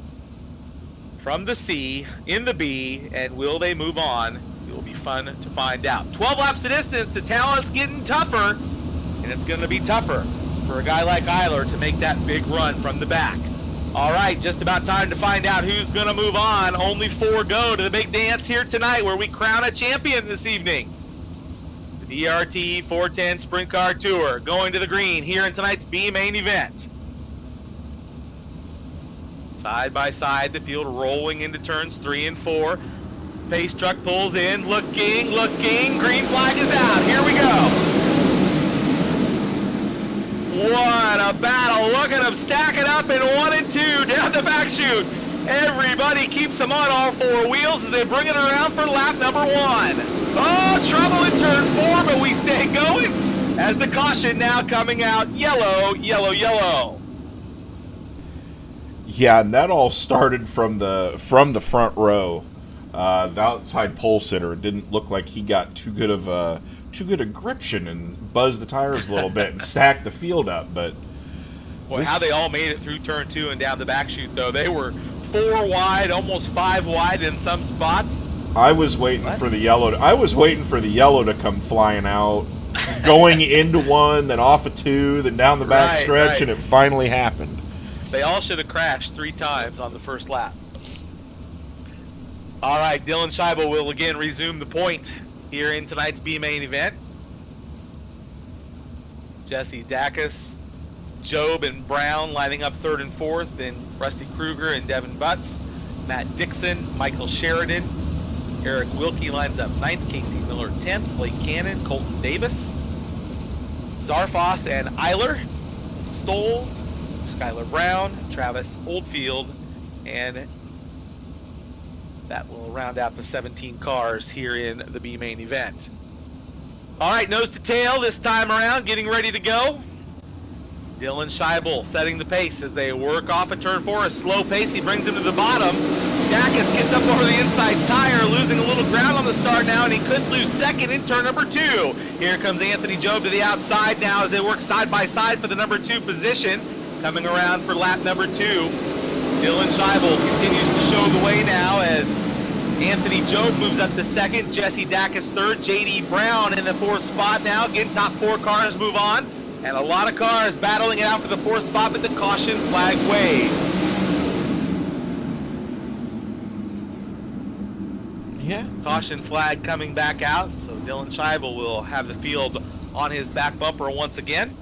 from the C in the B. And will they move on? It will be fun to find out. 12 laps the distance. The talent's getting tougher. And it's going to be tougher for a guy like Eiler to make that big run from the back. All right, just about time to find out who's going to move on. Only 4 go to the big dance here tonight where we crown a champion this evening. The DRT 410 Sprint Car Tour going to the green here in tonight's B-Main event. Side by side, the field rolling into turns 3 and 4. Pace truck pulls in, looking, green flag is out. Here we go. What a battle. Look at them stacking up in 1 and 2 down the back chute. Everybody keeps them on all 4 wheels as they bring it around for lap number 1. Oh, trouble in turn 4, but we stay going as the caution now coming out. Yellow, yellow, yellow. Yeah, and that all started from the front row. The outside pole sitter didn't look like he got too good of gription and buzzed the tires a little bit and stacked the field up. But boy, how they all made it through turn 2 and down the back chute, though. They were 4 wide, almost 5 wide in some spots. I was waiting for the yellow. I was waiting for the yellow to come flying out, going into 1, then off of 2, then down the back stretch, and it finally happened. They all should have crashed 3 times on the first lap. All right, Dylan Scheibel will again resume the point here in tonight's B-Main event. Jesse Dacus, Job and Brown lining up 3rd and 4th, and Rusty Kruger and Devin Butts. Matt Dixon, Michael Sheridan, Eric Wilkie lines up 9th, Casey Miller 10th, Blake Cannon, Colton Davis, Zarfos and Eiler, Stoll, Skylar Brown, Travis Oldfield, and That will round out the 17 cars here in the B main event. All right, nose to tail this time around, getting ready to go. Dylan Scheibel setting the pace as they work off at turn 4. A slow pace, he brings him to the bottom. Dacus gets up over the inside tire, losing a little ground on the start now, and he could lose second in turn number 2. Here comes Anthony Job to the outside now as they work side by side for the number 2 position. Coming around for lap number 2. Dylan Scheibel continues to show the way now as Anthony Job moves up to second, Jesse Dacus third, J.D. Brown in the 4th spot now. Again, top 4 cars move on, and a lot of cars battling it out for the 4th spot, but the caution flag waves. Yeah. Caution flag coming back out, so Dylan Scheibel will have the field on his back bumper once again.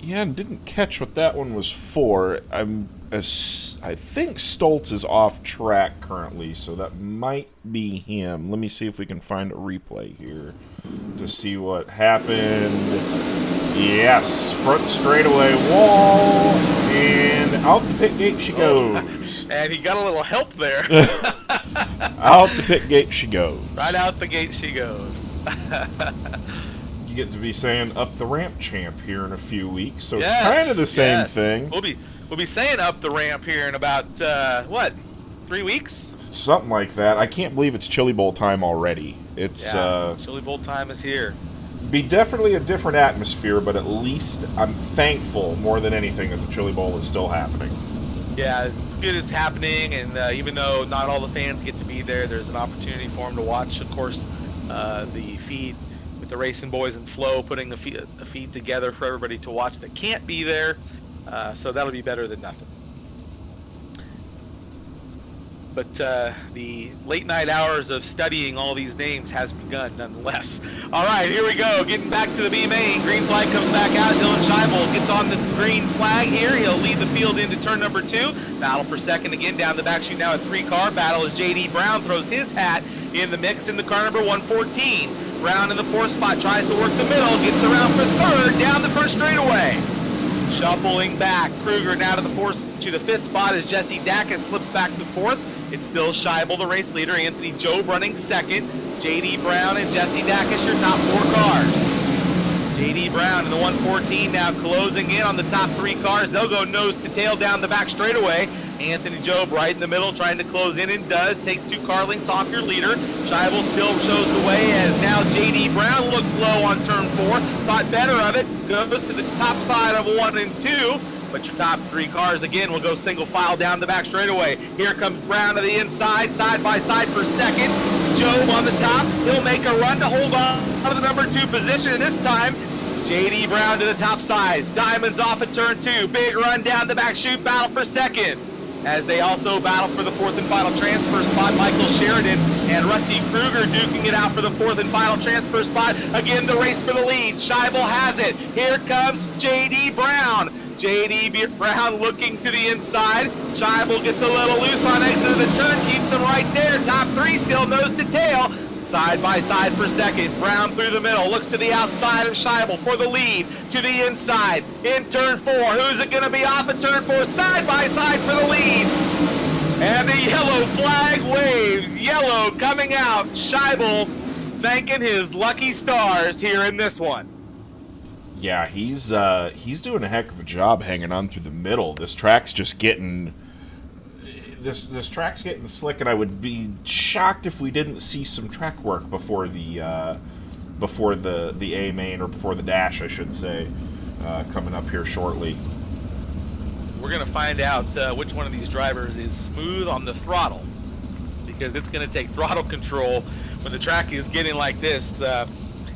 Yeah, didn't catch what that one was for. I think Stoltz is off track currently, so that might be him. Let me see if we can find a replay here to see what happened. Yes, front straightaway wall, and out the pit gate she goes. And he got a little help there. Out the pit gate she goes. Right out the gate she goes. You get to be saying up the ramp champ here in a few weeks, so Yes, it's kind of the same yes. thing. We'll be saying up the ramp here in about, 3 weeks? Something like that. I can't believe it's Chili Bowl time already. It's Chili Bowl time is here. be definitely a different atmosphere, but at least I'm thankful more than anything that the Chili Bowl is still happening. Yeah, it's good it's happening, and even though not all the fans get to be there, there's an opportunity for them to watch, of course, the feed with the Racing Boys and Flo putting a feed together for everybody to watch that can't be there. So that'll be better than nothing. But the late night hours of studying all these names has begun nonetheless. All right, here we go. Getting back to the B main. Green flag comes back out. Dylan Scheibel gets on the green flag here. He'll lead the field into turn number 2. Battle for second again down the back chute now. A 3-car battle as J.D. Brown throws his hat in the mix in the car number 114. Brown in the 4th spot tries to work the middle. Gets around for 3rd down the first straightaway. Shuffling back, Kruger now to the 5th spot as Jesse Dacus slips back to 4th. It's still Scheibel, the race leader. Anthony Job running 2nd. J.D. Brown and Jesse Dacus, your top 4 cars. J.D. Brown in the 114 now closing in on the top 3 cars. They'll go nose to tail down the back straightaway. Anthony Job right in the middle trying to close in and does. Takes 2 car lengths off your leader. Scheibel still shows the way as now J.D. Brown looked low on turn 4. Thought better of it. Goes to the top side of 1 and 2. But your top 3 cars again will go single file down the back straightaway. Here comes Brown to the inside, side by side for second. Job on the top. He'll make a run to hold on to the number 2 position. And this time, J.D. Brown to the top side. Diamonds off at turn 2. Big run down the back chute. Battle for second. As they also battle for the 4th and final transfer spot, Michael Sheridan and Rusty Kruger duking it out for the 4th and final transfer spot. Again, the race for the lead. Scheibel has it. Here comes J.D. Brown. J.D. Brown looking to the inside. Scheibel gets a little loose on exit of the turn, keeps him right there. Top 3 still nose to tail. Side by side for second. Brown through the middle. Looks to the outside of Scheibel for the lead. To the inside. In turn 4. Who's it going to be off at turn 4? Side by side for the lead. And the yellow flag waves. Yellow coming out. Scheibel thanking his lucky stars here in this one. Yeah, he's doing a heck of a job hanging on through the middle. This track's just getting this track's getting slick, and I would be shocked if we didn't see some track work before the A main, or before the dash, I should say, coming up here shortly. We're gonna find out which one of these drivers is smooth on the throttle, because it's gonna take throttle control when the track is getting like this.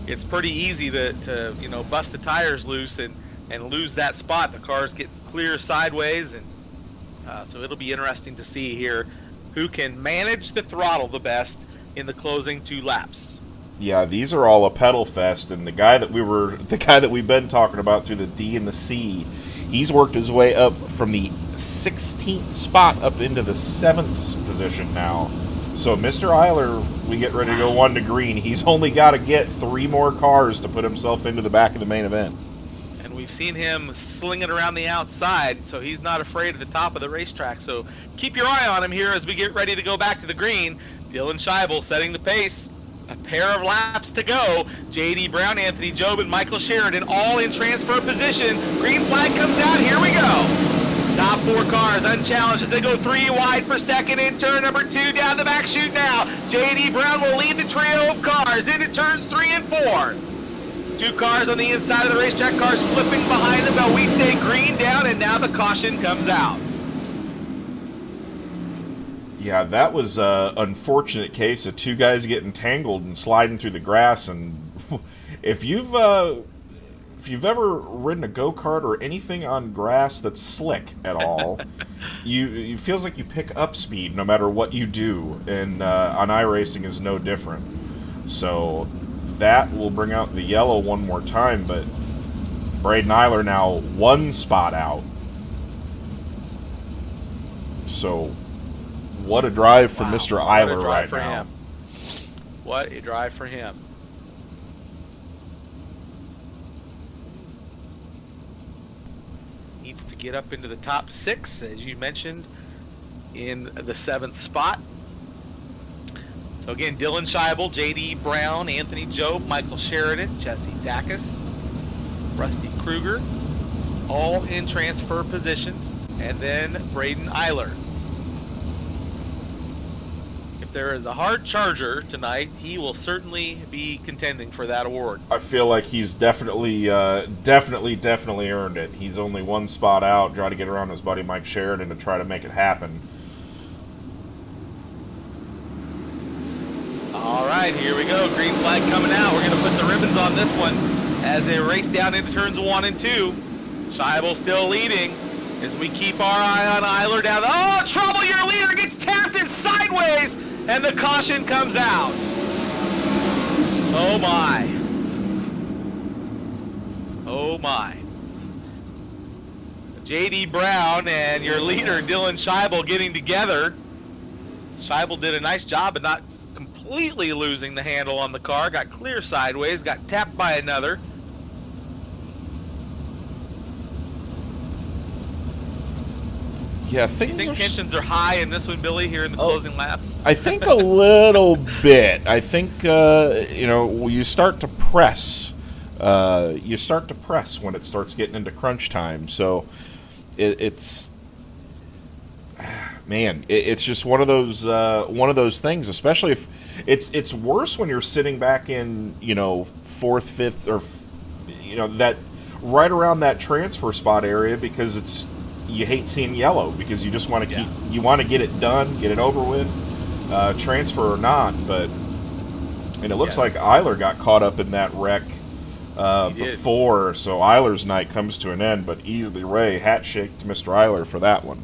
It's pretty easy to bust the tires loose and lose that spot. The cars get clear sideways, and so it'll be interesting to see here who can manage the throttle the best in the closing 2 laps. Yeah, these are all a pedal fest, and the guy that we've been talking about through the D and the C, he's worked his way up from the 16th spot up into the 7th position now. So Mr. Eiler, we get ready to go 1 to green. He's only got to get 3 more cars to put himself into the back of the main event. And we've seen him slinging around the outside, so he's not afraid at the top of the racetrack. So keep your eye on him here as we get ready to go back to the green. Dylan Scheibel setting the pace. A pair of laps to go. J.D. Brown, Anthony Job, and Michael Sheridan all in transfer position. Green flag comes out. Here we go. Top 4 cars unchallenged as they go 3 wide for second in turn number 2 down the back chute now. J.D. Brown will lead the trio of cars into turns 3 and 4. 2 cars on the inside of the racetrack, cars flipping behind them, but we stay green down, and now the caution comes out. Yeah, that was an unfortunate case of 2 guys getting tangled and sliding through the grass. And if you've ever ridden a go-kart or anything on grass that's slick at all, it feels like you pick up speed no matter what you do. And on iRacing is no different. So that will bring out the yellow one more time, but Braden Eiler now 1 spot out. So what a drive for Mr. Eiler right now. What a drive for him. Needs to get up into the top 6, as you mentioned, in the 7th spot. So again, Dylan Scheibel, J.D. Brown, Anthony Job, Michael Sheridan, Jesse Dacus, Rusty Kruger, all in transfer positions. And then Braden Eiler. If there is a hard charger tonight, he will certainly be contending for that award. I feel like he's definitely earned it. He's only 1 spot out, trying to get around his buddy Mike Sheridan to try to make it happen. All right, here we go. Green flag coming out. We're going to put the ribbons on this one as they race down into turns 1 and 2. Scheibel still leading as we keep our eye on Eiler down. Oh, trouble! Your leader gets tapped in sideways, and the caution comes out. Oh my. Oh my. J.D. Brown and your leader Dylan Scheibel getting together. Scheibel did a nice job of not completely losing the handle on the car. Got clear sideways, got tapped by another. Yeah, You think tensions are high in this one, Billy, here in the closing laps? I think a little bit. I think, you start to press. You start to press when it starts getting into crunch time. So it's just one of those things, especially if it's worse when you're sitting back in, 4th, 5th, or, that right around that transfer spot area, because you hate seeing yellow because you just want to you want to get it done, get it over with, transfer or not. But it looks like Eiler got caught up in that wreck before, so Eiler's night comes to an end. But either way, hat shake to Mr. Eiler for that one.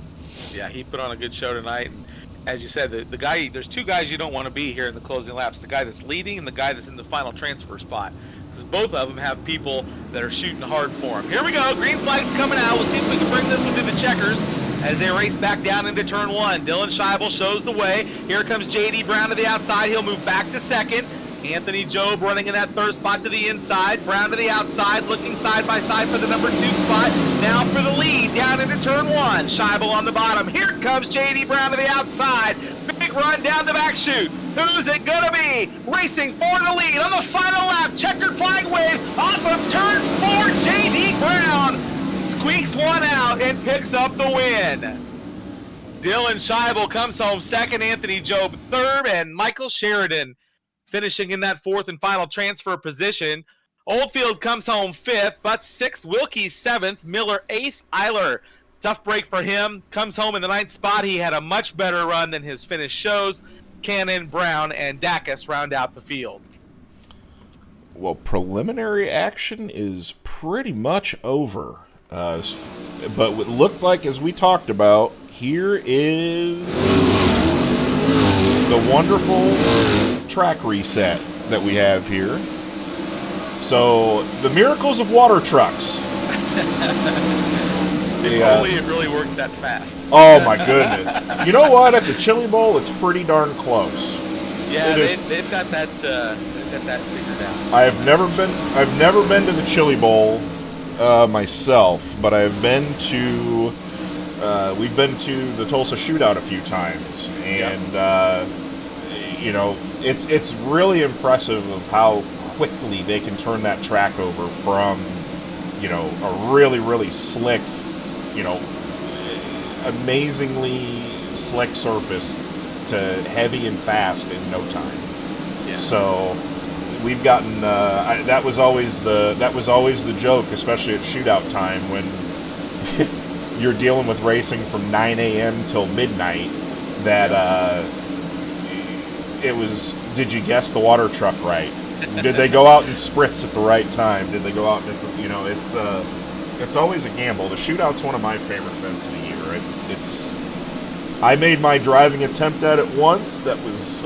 Yeah, he put on a good show tonight. And as you said, the guy, there's 2 guys you don't want to be here in the closing laps: the guy that's leading and the guy that's in the final transfer spot. Because both of them have people that are shooting hard for him. Here we go. Green flag's coming out. We'll see if we can bring this one to the checkers as they race back down into turn 1. Dylan Scheibel shows the way. Here comes J.D. Brown to the outside. He'll move back to second. Anthony Job running in that 3rd spot to the inside. Brown to the outside, looking side by side for the number 2 spot. Now for the lead down into turn 1. Scheibel on the bottom. Here comes J.D. Brown to the outside. Big run down the back chute. Who's it gonna be? Racing for the lead on the final lap. Checkered flag waves off of turn 4. J.D. Brown squeaks one out and picks up the win. Dylan Scheibel comes home 2nd. Anthony Job 3rd, and Michael Sheridan finishing in that 4th and final transfer position. Oldfield comes home 5th, Butts 6th, Wilkie 7th, Miller 8th, Eiler. Tough break for him. Comes home in the 9th spot. He had a much better run than his finish shows. Cannon, Brown, and Dacus round out the field. Well, preliminary action is pretty much over. But what looked like, as we talked about, here is the wonderful track reset that we have here. So, the miracles of water trucks. If only it really worked that fast. Oh my goodness! You know what? At the Chili Bowl, it's pretty darn close. Yeah, they've got that figured out. I've never been to the Chili Bowl. myself, but I've been to. We've been to the Tulsa Shootout a few times, and you know, it's really impressive of how quickly they can turn that track over from, you know, a really slick, you know, amazingly slick surface to heavy and fast in no time. Yeah. So we've gotten that was always the joke, especially at shootout time when you're dealing with racing from 9 a.m. till midnight. That it was. Did you guess the water truck right? Did they go out and spritz at the right time? Did they go out and you know, it's always a gamble. The shootout's one of my favorite events of the year. I made my driving attempt at it once. That was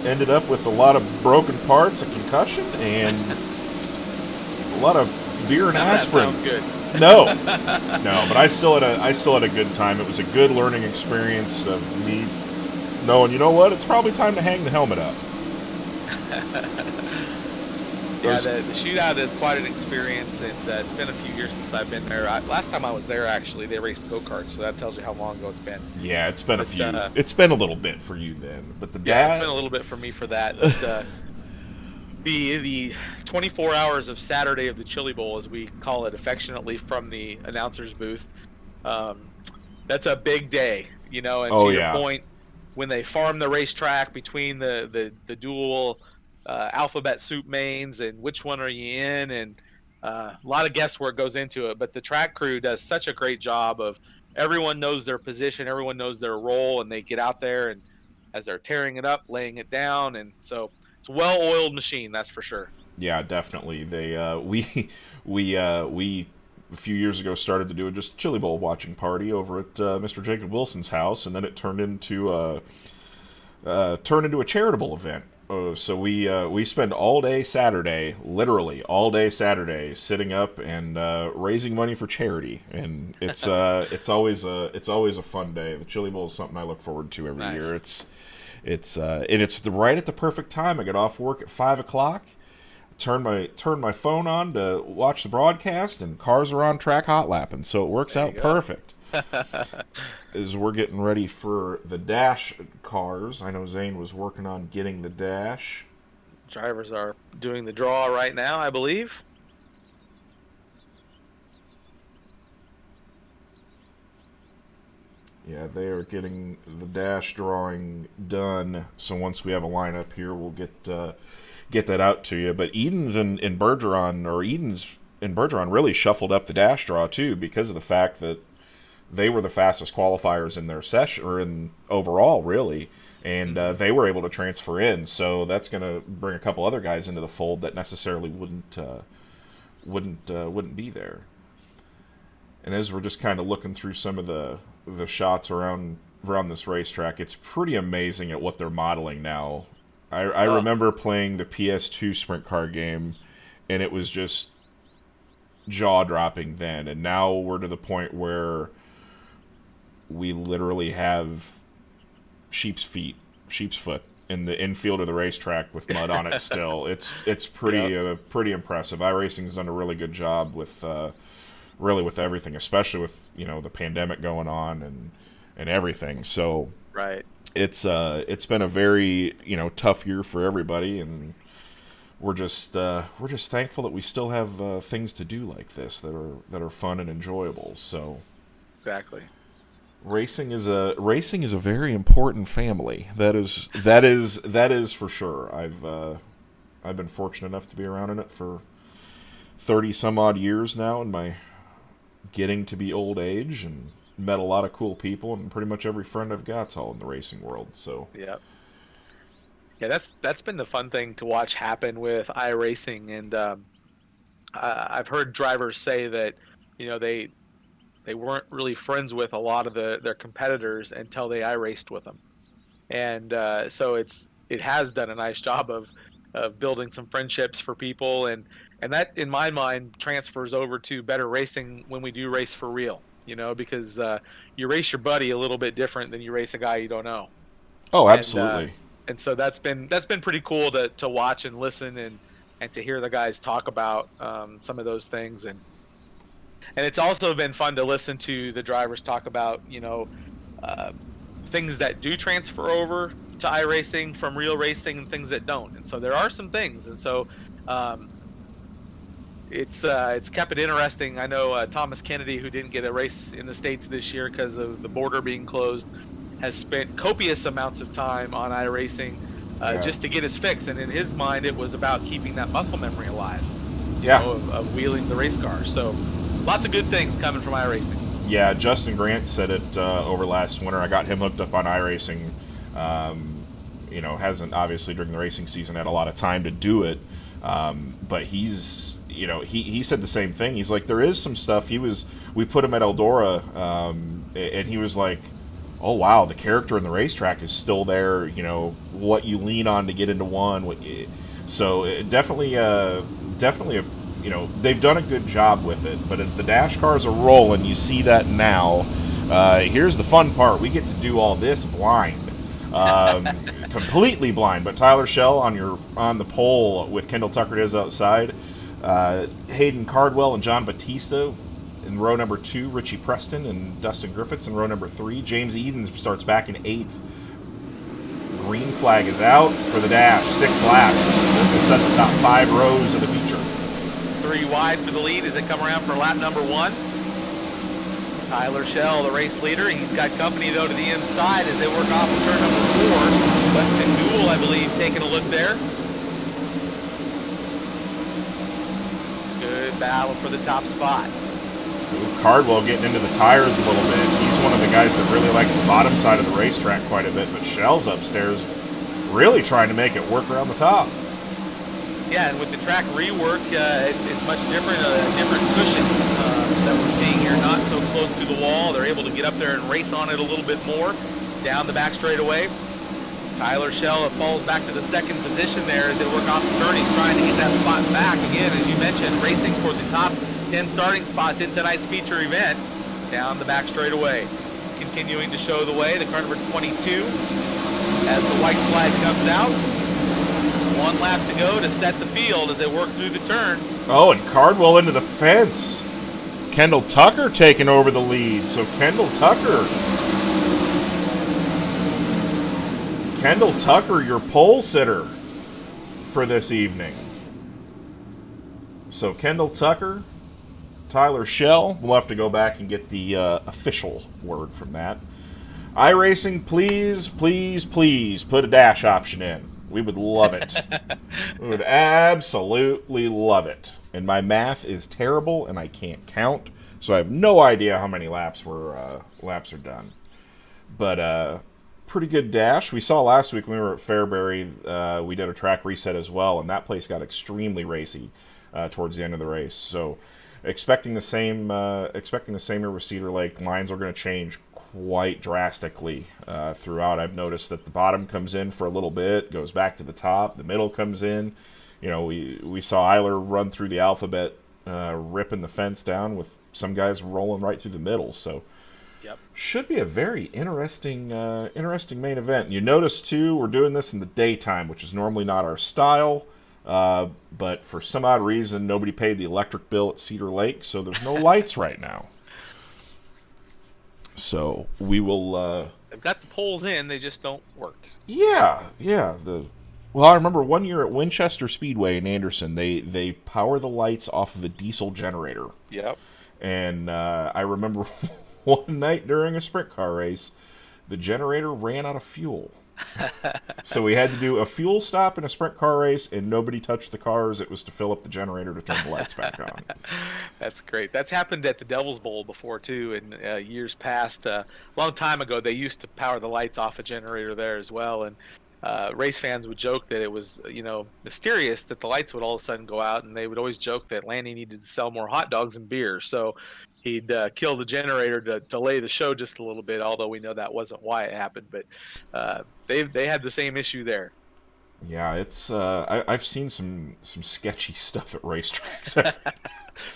ended up with a lot of broken parts, a concussion, and a lot of beer and aspirin. That sounds good. No, but I still had a good time. It was a good learning experience of me knowing, you know what, it's probably time to hang the helmet up. Yeah, the shootout is quite an experience, and it's been a few years since I've been there. Last time I was there, actually, they raced go-karts, so that tells you how long ago it's been. Yeah, it's been it's been a little bit for you then, but it's been a little bit for me for that. But, the 24 hours of Saturday of the Chili Bowl, as we call it affectionately from the announcer's booth, that's a big day, you know. And to your point, when they farm the racetrack between the dual alphabet soup mains and which one are you in, and a lot of guesswork goes into it. But the track crew does such a great job of everyone knows their position, everyone knows their role, and they get out there and as they're tearing it up, laying it down, and so. It's a well-oiled machine, that's for sure. Yeah, definitely. They we a few years ago started to do a just Chili Bowl watching party over at Mr. Jacob Wilson's house, and then it turned into a charitable event. So we spend all day Saturday, literally all day Saturday, sitting up and raising money for charity, and it's always a fun day. The Chili Bowl is something I look forward to every year. It's right at the perfect time. I get off work at 5:00. Turn my phone on to watch the broadcast, and cars are on track hot lapping, so it works out perfect. As we're getting ready for the dash cars, I know Zane was working on getting the dash. Drivers are doing the draw right now, I believe. Yeah, they are getting the dash drawing done. So once we have a lineup here, we'll get that out to you. But Edens and Bergeron really shuffled up the dash draw too, because of the fact that they were the fastest qualifiers in their session, or in overall, really, and they were able to transfer in. So that's going to bring a couple other guys into the fold that necessarily wouldn't be there. And as we're just kind of looking through some of the shots around this racetrack, it's pretty amazing at what they're modeling now. I remember playing the PS2 sprint car game, and it was just jaw-dropping then. And now we're to the point where we literally have sheep's foot in the infield of the racetrack with mud on it still. It's pretty impressive. iRacing's done a really good job with really with everything, especially with, you know, the pandemic going on and everything. So right, it's been a very, you know, tough year for everybody, and we're just thankful that we still have things to do like this that are fun and enjoyable. So exactly, racing is a very important family. That is for sure. I've been fortunate enough to be around in it for 30 some odd years now in my getting to be old age, and met a lot of cool people, and pretty much every friend I've got's all in the racing world. So yeah, that's been the fun thing to watch happen with iRacing, and I've heard drivers say that, you know, they weren't really friends with a lot of their competitors until they iRaced with them, and so it has done a nice job of building some friendships for people, and that, in my mind, transfers over to better racing when we do race for real, you know, because you race your buddy a little bit different than you race a guy you don't know. Oh, absolutely. And so that's been pretty cool to watch and listen and to hear the guys talk about some of those things. And And it's also been fun to listen to the drivers talk about, uh, things that do transfer over to iRacing from real racing and things that don't. And so there are some things. And so um, it's kept it interesting. I know Thomas Kennedy, who didn't get a race in the States this year because of the border being closed, has spent copious amounts of time on iRacing just to get his fix. And in his mind, it was about keeping that muscle memory alive, of wheeling the race car. So lots of good things coming from iRacing. Yeah, Justin Grant said it over last winter. I got him hooked up on iRacing. Hasn't obviously during the racing season had a lot of time to do it, but he's, he said the same thing. He's like, there is some stuff. We put him at Eldora, and he was like, oh wow, the character in the racetrack is still there. What you lean on to get into one. So definitely they've done a good job with it, but as the dash cars are rolling, you see that now. Here's the fun part. We get to do all this blind. Completely blind. But Tyler Schell on the pole with Kendall Tucker is outside. Hayden Cardwell and John Batista in row number 2, Richie Preston and Dustin Griffiths in row number 3. James Eden starts back in 8th. Green flag is out for the dash. 6 laps. This will set the top 5 rows of the feature. 3 wide for the lead as they come around for lap number 1. Tyler Schell, the race leader. He's got company, though, to the inside as they work off of turn number 4. Weston Newell, I believe, taking a look there. Good battle for the top spot. Cardwell getting into the tires a little bit. He's one of the guys that really likes the bottom side of the racetrack quite a bit, but Schell's upstairs really trying to make it work around the top. Yeah, and with the track rework, it's much different, a different cushion that we're seeing here, not so close to the wall. They're able to get up there and race on it a little bit more down the back straightaway. Tyler Schell falls back to the second position there as they work off the turn. He's trying to get that spot back. Again, as you mentioned, racing for the top 10 starting spots in tonight's feature event down the back straightaway. Continuing to show the way, the car number 22 as the white flag comes out. 1 lap to go to set the field as they work through the turn. Oh, and Cardwell into the fence. Kendall Tucker taking over the lead. So Kendall Tucker, your pole sitter for this evening. So Kendall Tucker, Tyler Schell. We'll have to go back and get the official word from that. iRacing, please, please, please put a dash option in. We would love it. We would absolutely love it. And my math is terrible, and I can't count, so I have no idea how many laps are done. But pretty good dash. We saw last week when we were at Fairbury, we did a track reset as well, and that place got extremely racy towards the end of the race. So expecting the same here with Cedar Lake. Lines are going to change quite drastically throughout. I've noticed that the bottom comes in for a little bit, goes back to the top, the middle comes in. We saw Eiler run through the alphabet, ripping the fence down with some guys rolling right through the middle. So should be a very interesting main event. You notice too, we're doing this in the daytime, which is normally not our style. But for some odd reason, nobody paid the electric bill at Cedar Lake, so there's no lights right now. So we will. They've got the poles in; they just don't work. Yeah. Well, I remember one year at Winchester Speedway in Anderson, they power the lights off of a diesel generator. Yep. And I remember one night during a sprint car race, the generator ran out of fuel. So we had to do a fuel stop in a sprint car race, and nobody touched the cars. It was to fill up the generator to turn the lights back on. That's great. That's happened at the Devil's Bowl before too. In years past, a long time ago, they used to power the lights off a generator there as well. And race fans would joke that it was, mysterious that the lights would all of a sudden go out, and they would always joke that Lanny needed to sell more hot dogs and beer. So he'd kill the generator to delay the show just a little bit, although we know that wasn't why it happened. But they had the same issue there. Yeah, it's I've seen some sketchy stuff at racetracks.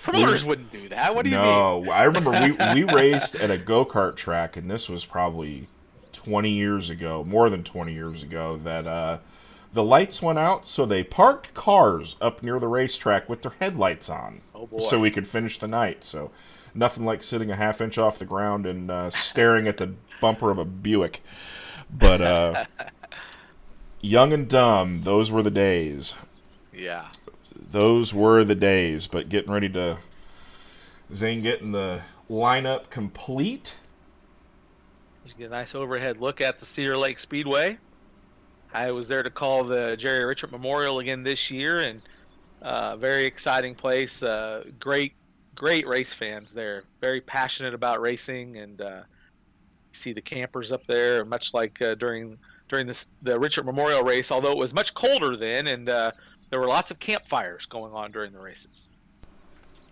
Promoters wouldn't do that. What do you mean? No, I remember we raced at a go-kart track, and this was probably 20 years ago, more than 20 years ago, that the lights went out, so they parked cars up near the racetrack with their headlights on, oh boy, so we could finish the night. So nothing like sitting a half inch off the ground and staring at the bumper of a Buick. But young and dumb, those were the days. Yeah. Those were the days. But getting ready to, Zane, getting the lineup complete. You get a nice overhead look at the Cedar Lake Speedway. I was there to call the Jerry Richard Memorial again this year, and very exciting place. Great race fans there. Very passionate about racing, and see the campers up there, much like during the Richard Memorial race. Although it was much colder then, and there were lots of campfires going on during the races.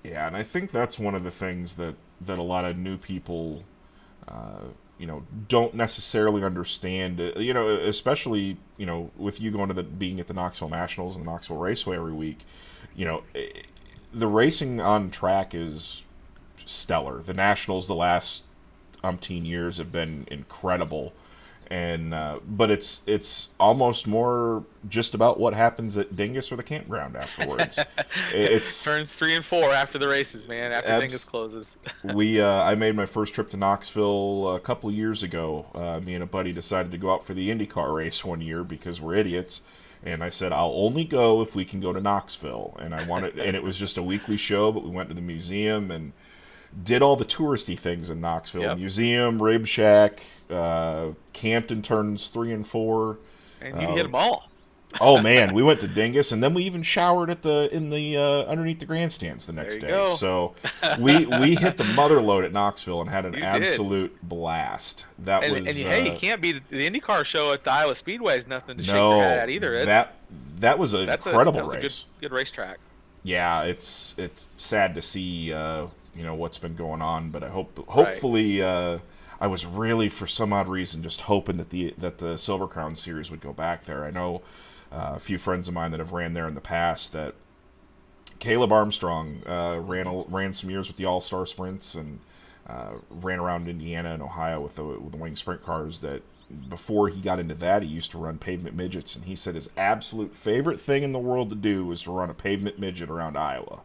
Yeah, and I think that's one of the things that a lot of new people, don't necessarily understand. Especially with you going to being at the Knoxville Nationals and the Knoxville Raceway every week. The racing on track is stellar. The Nationals the last umpteen years have been incredible. And but it's almost more just about what happens at Dingus or the campground afterwards. It's turns 3 and 4 after the races, man. After Dingus closes. I made my first trip to Knoxville a couple of years ago. Me and a buddy decided to go out for the IndyCar race one year because we're idiots. And I said, I'll only go if we can go to Knoxville. And and it was just a weekly show, but we went to the museum and did all the touristy things in Knoxville. Yep. Museum, Rib Shack, Campton turns 3 and 4. And you hit them all. Oh man, we went to Dingus, and then we even showered in the underneath the grandstands the next day. Go. So we hit the mother load at Knoxville and had an absolute blast. Hey, you can't beat the IndyCar show at the Iowa Speedway. Is nothing to shake your head at either. That was an incredible race. A good racetrack. Yeah, it's sad to see what's been going on, but hopefully. I was really, for some odd reason, just hoping that the Silver Crown Series would go back there. I know a few friends of mine that have ran there in the past. That Caleb Armstrong ran some years with the All-Star Sprints and ran around Indiana and Ohio with the Wing Sprint cars. That before he got into that, he used to run pavement midgets, and he said his absolute favorite thing in the world to do was to run a pavement midget around Iowa.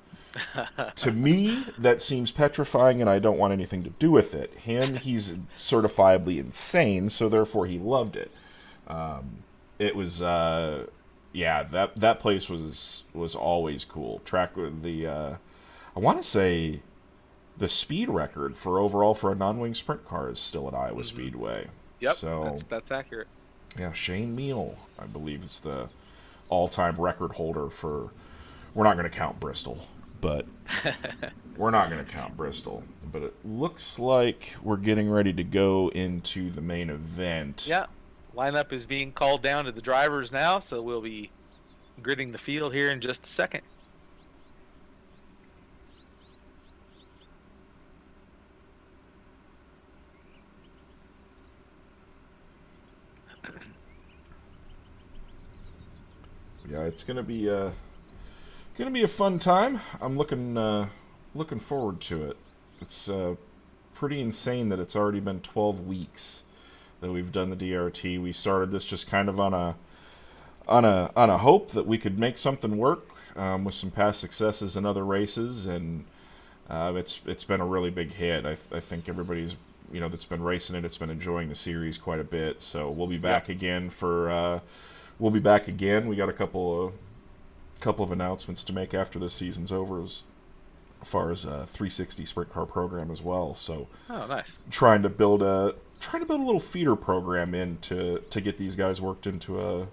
To me, that seems petrifying, and I don't want anything to do with it. He's certifiably insane, so therefore he loved it. It was, that place was always cool. Track with I want to say the speed record for overall for a non-wing sprint car is still at Iowa Speedway. Yep, so that's accurate. Yeah, Shane Meal, I believe, is the all-time record holder for. We're not going to count Bristol. But we're not going to count Bristol. But it looks like we're getting ready to go into the main event. Yeah. Lineup is being called down to the drivers now, so we'll be gridding the field here in just a second. Yeah, it's going to be a fun time. I'm looking forward to it. It's pretty insane that it's already been 12 weeks that we've done the DRT. We started this just kind of on a hope that we could make something work with some past successes in other races, and it's been a really big hit. I think everybody's that's been racing it's been enjoying the series quite a bit. So we'll be back again for we'll be back again. We got a couple of announcements to make after this season's over as far as a 360 sprint car program as well. So nice. Trying to build a little feeder program in to get these guys worked into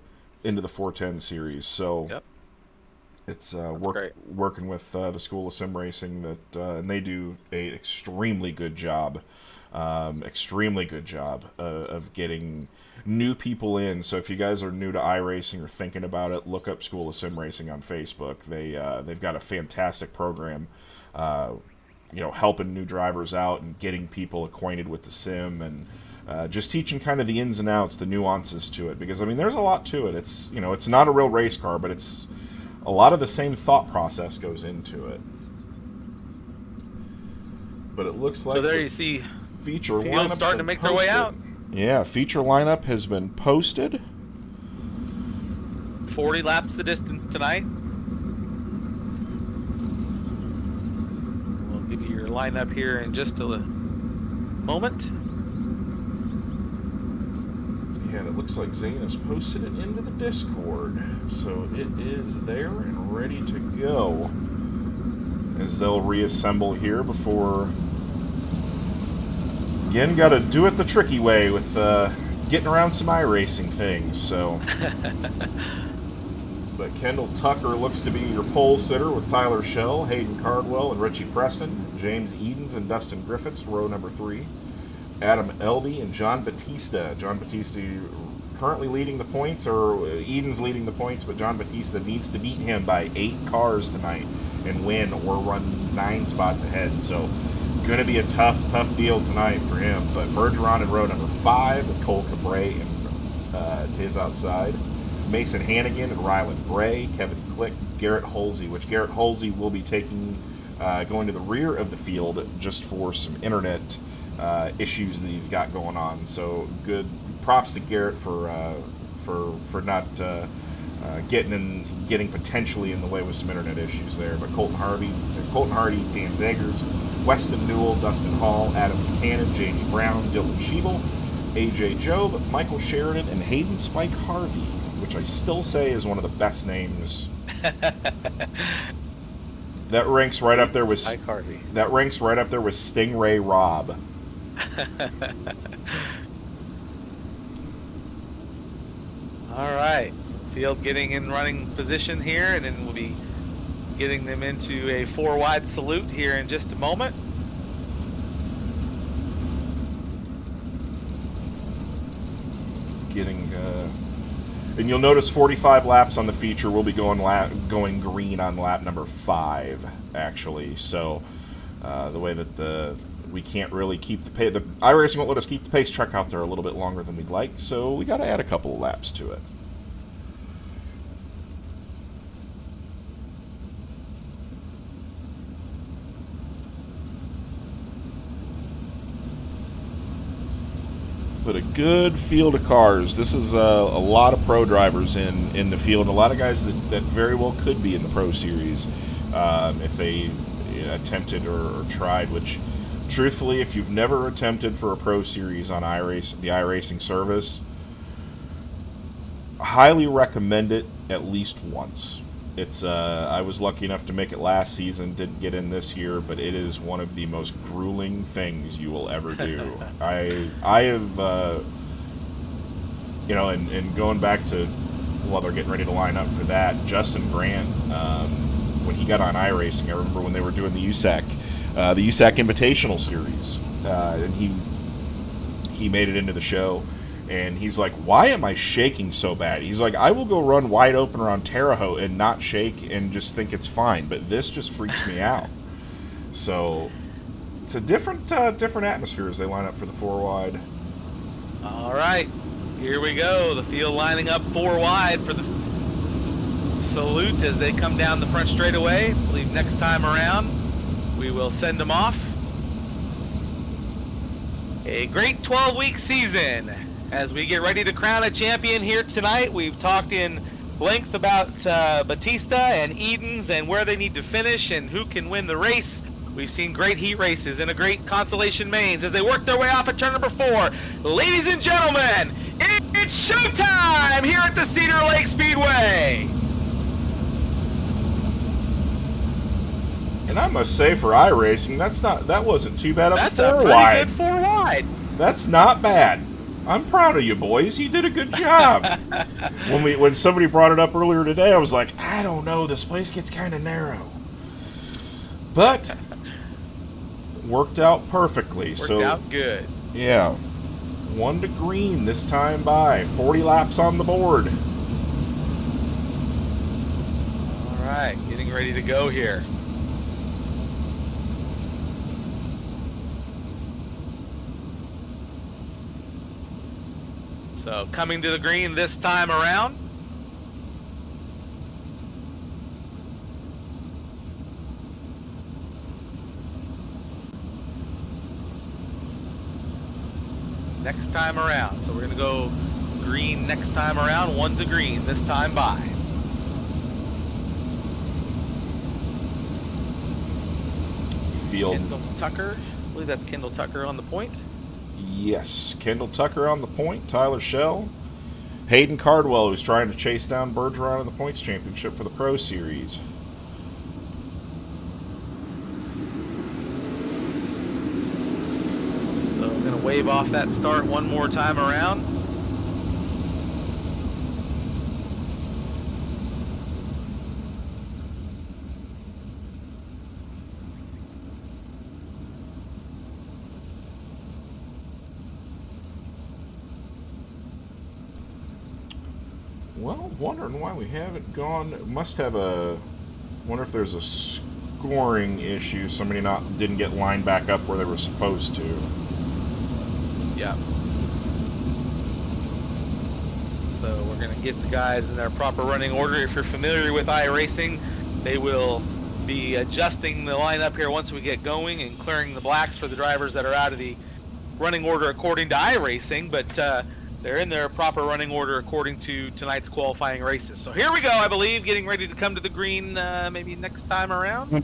the 410 series. So it's working with the School of Sim Racing that and they do a extremely good job of getting new people in. So if you guys are new to iRacing or thinking about it, look up School of Sim Racing on Facebook. They've got a fantastic program, helping new drivers out and getting people acquainted with the sim and just teaching kind of the ins and outs, the nuances to it. Because there's a lot to it. It's it's not a real race car, but it's a lot of the same thought process goes into it. But it looks like so there you see feature lineup starting to make their way out. Yeah, feature lineup has been posted. 40 laps the distance tonight. We'll give you your line up here in just a moment. Yeah, it looks like Zane has posted it into the Discord, so it is there and ready to go. As they'll reassemble here before... Again, got to do it the tricky way with getting around some iRacing things, so... But Kendall Tucker looks to be your pole sitter with Tyler Schell, Hayden Cardwell, and Richie Preston. James Edens and Dustin Griffiths, row number 3. Adam Elby and John Batista. John Batista currently leading the points, or Edens leading the points, but John Batista needs to beat him by 8 cars tonight and win or run 9 spots ahead. So, going to be a tough deal tonight for him. But Bergeron in row number 5 with Cole Cabray and Tiz outside. Mason Hannigan and Ryland Gray, Kevin Click, Garrett Holsey, which Garrett Holsey will be taking, going to the rear of the field just for some internet issues that he's got going on. So good props to Garrett for not getting potentially in the way with some internet issues there. But Colton Hardy, Dan Zagers, Weston Newell, Dustin Hall, Adam Buchanan, Jamie Brown, Dylan Schiebel, AJ Job, Michael Sheridan, and Hayden Spike Harvey, which I still say is one of the best names. That ranks right up there with Spike Harvey. That ranks right up there with Stingray Robb. All right, so field getting in running position here, and then we'll be getting them into a 4-wide salute here in just a moment. And you'll notice 45 laps on the feature. We'll be going green on lap number 5, actually. So the way that we can't really keep the pace, the iRacing won't let us keep the pace truck out there a little bit longer than we'd like, so we got to add a couple of laps to it. But a good field of cars. This is a lot of pro drivers in the field, and a lot of guys that very well could be in the Pro Series if they attempted or tried, which, truthfully, if you've never attempted for a Pro Series on the iRacing service, highly recommend it at least once. It's I was lucky enough to make it last season, didn't get in this year, but it is one of the most grueling things you will ever do. I have, and going back to while they're getting ready to line up for that, Justin Grant, when he got on iRacing, I remember when they were doing the USAC Invitational Series, and he made it into the show. And he's like, why am I shaking so bad? He's like, I will go run wide open around Terre Haute and not shake and just think it's fine. But this just freaks me out. So it's a different atmosphere as they line up for the 4-wide. All right, here we go. The field lining up 4-wide for the salute as they come down the front straightaway. I believe next time around we will send them off. A great 12-week season. As we get ready to crown a champion here tonight, we've talked in length about Batista and Edens and where they need to finish and who can win the race. We've seen great heat races and a great consolation mains as they work their way off at turn number 4. Ladies and gentlemen, it's showtime here at the Cedar Lake Speedway. And I must say, for iRacing, that wasn't too bad of a 4-wide. That's a pretty good 4-wide. That's not bad. I'm proud of you boys. You did a good job. When somebody brought it up earlier today, I was like, I don't know, this place gets kind of narrow. But worked out perfectly. Worked out good. Yeah. 1 to green this time by 40 laps on the board. All right, getting ready to go here. So coming to the green this time around. Next time around. So we're going to go green next time around. 1 to green this time by. field. Kendall Tucker. I believe that's Kendall Tucker on the point. Yes, Kendall Tucker on the point. Tyler Shell. Hayden Cardwell, who's trying to chase down Bergeron in the points championship for the Pro Series. So I'm going to wave off that start one more time around. Well, wondering why we haven't gone. Must have a. Wonder if there's a scoring issue. Somebody didn't get lined back up where they were supposed to. Yeah. So we're going to get the guys in their proper running order. If you're familiar with iRacing, they will be adjusting the lineup here once we get going and clearing the blacks for the drivers that are out of the running order according to iRacing. But they're in their proper running order according to tonight's qualifying races. So here we go, I believe, getting ready to come to the green maybe next time around.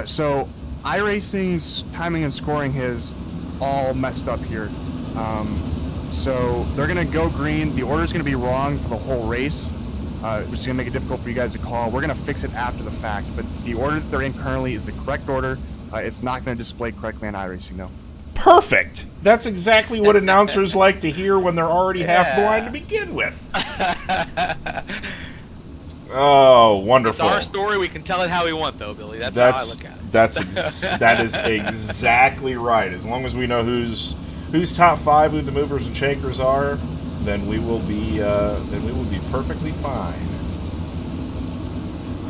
So iRacing's timing and scoring is all messed up here. So they're going to go green. The order's going to be wrong for the whole race, which is going to make it difficult for you guys to call. We're going to fix it after the fact, but the order that they're in currently is the correct order. It's not going to display correctly on iRacing, though. Perfect. That's exactly what announcers like to hear when they're already half blind to begin with. Oh, wonderful. It's our story. We can tell it how we want, though, Billy. That's how I look at it. That is exactly right. As long as we know who's top five, who the movers and shakers are, then we will be perfectly fine.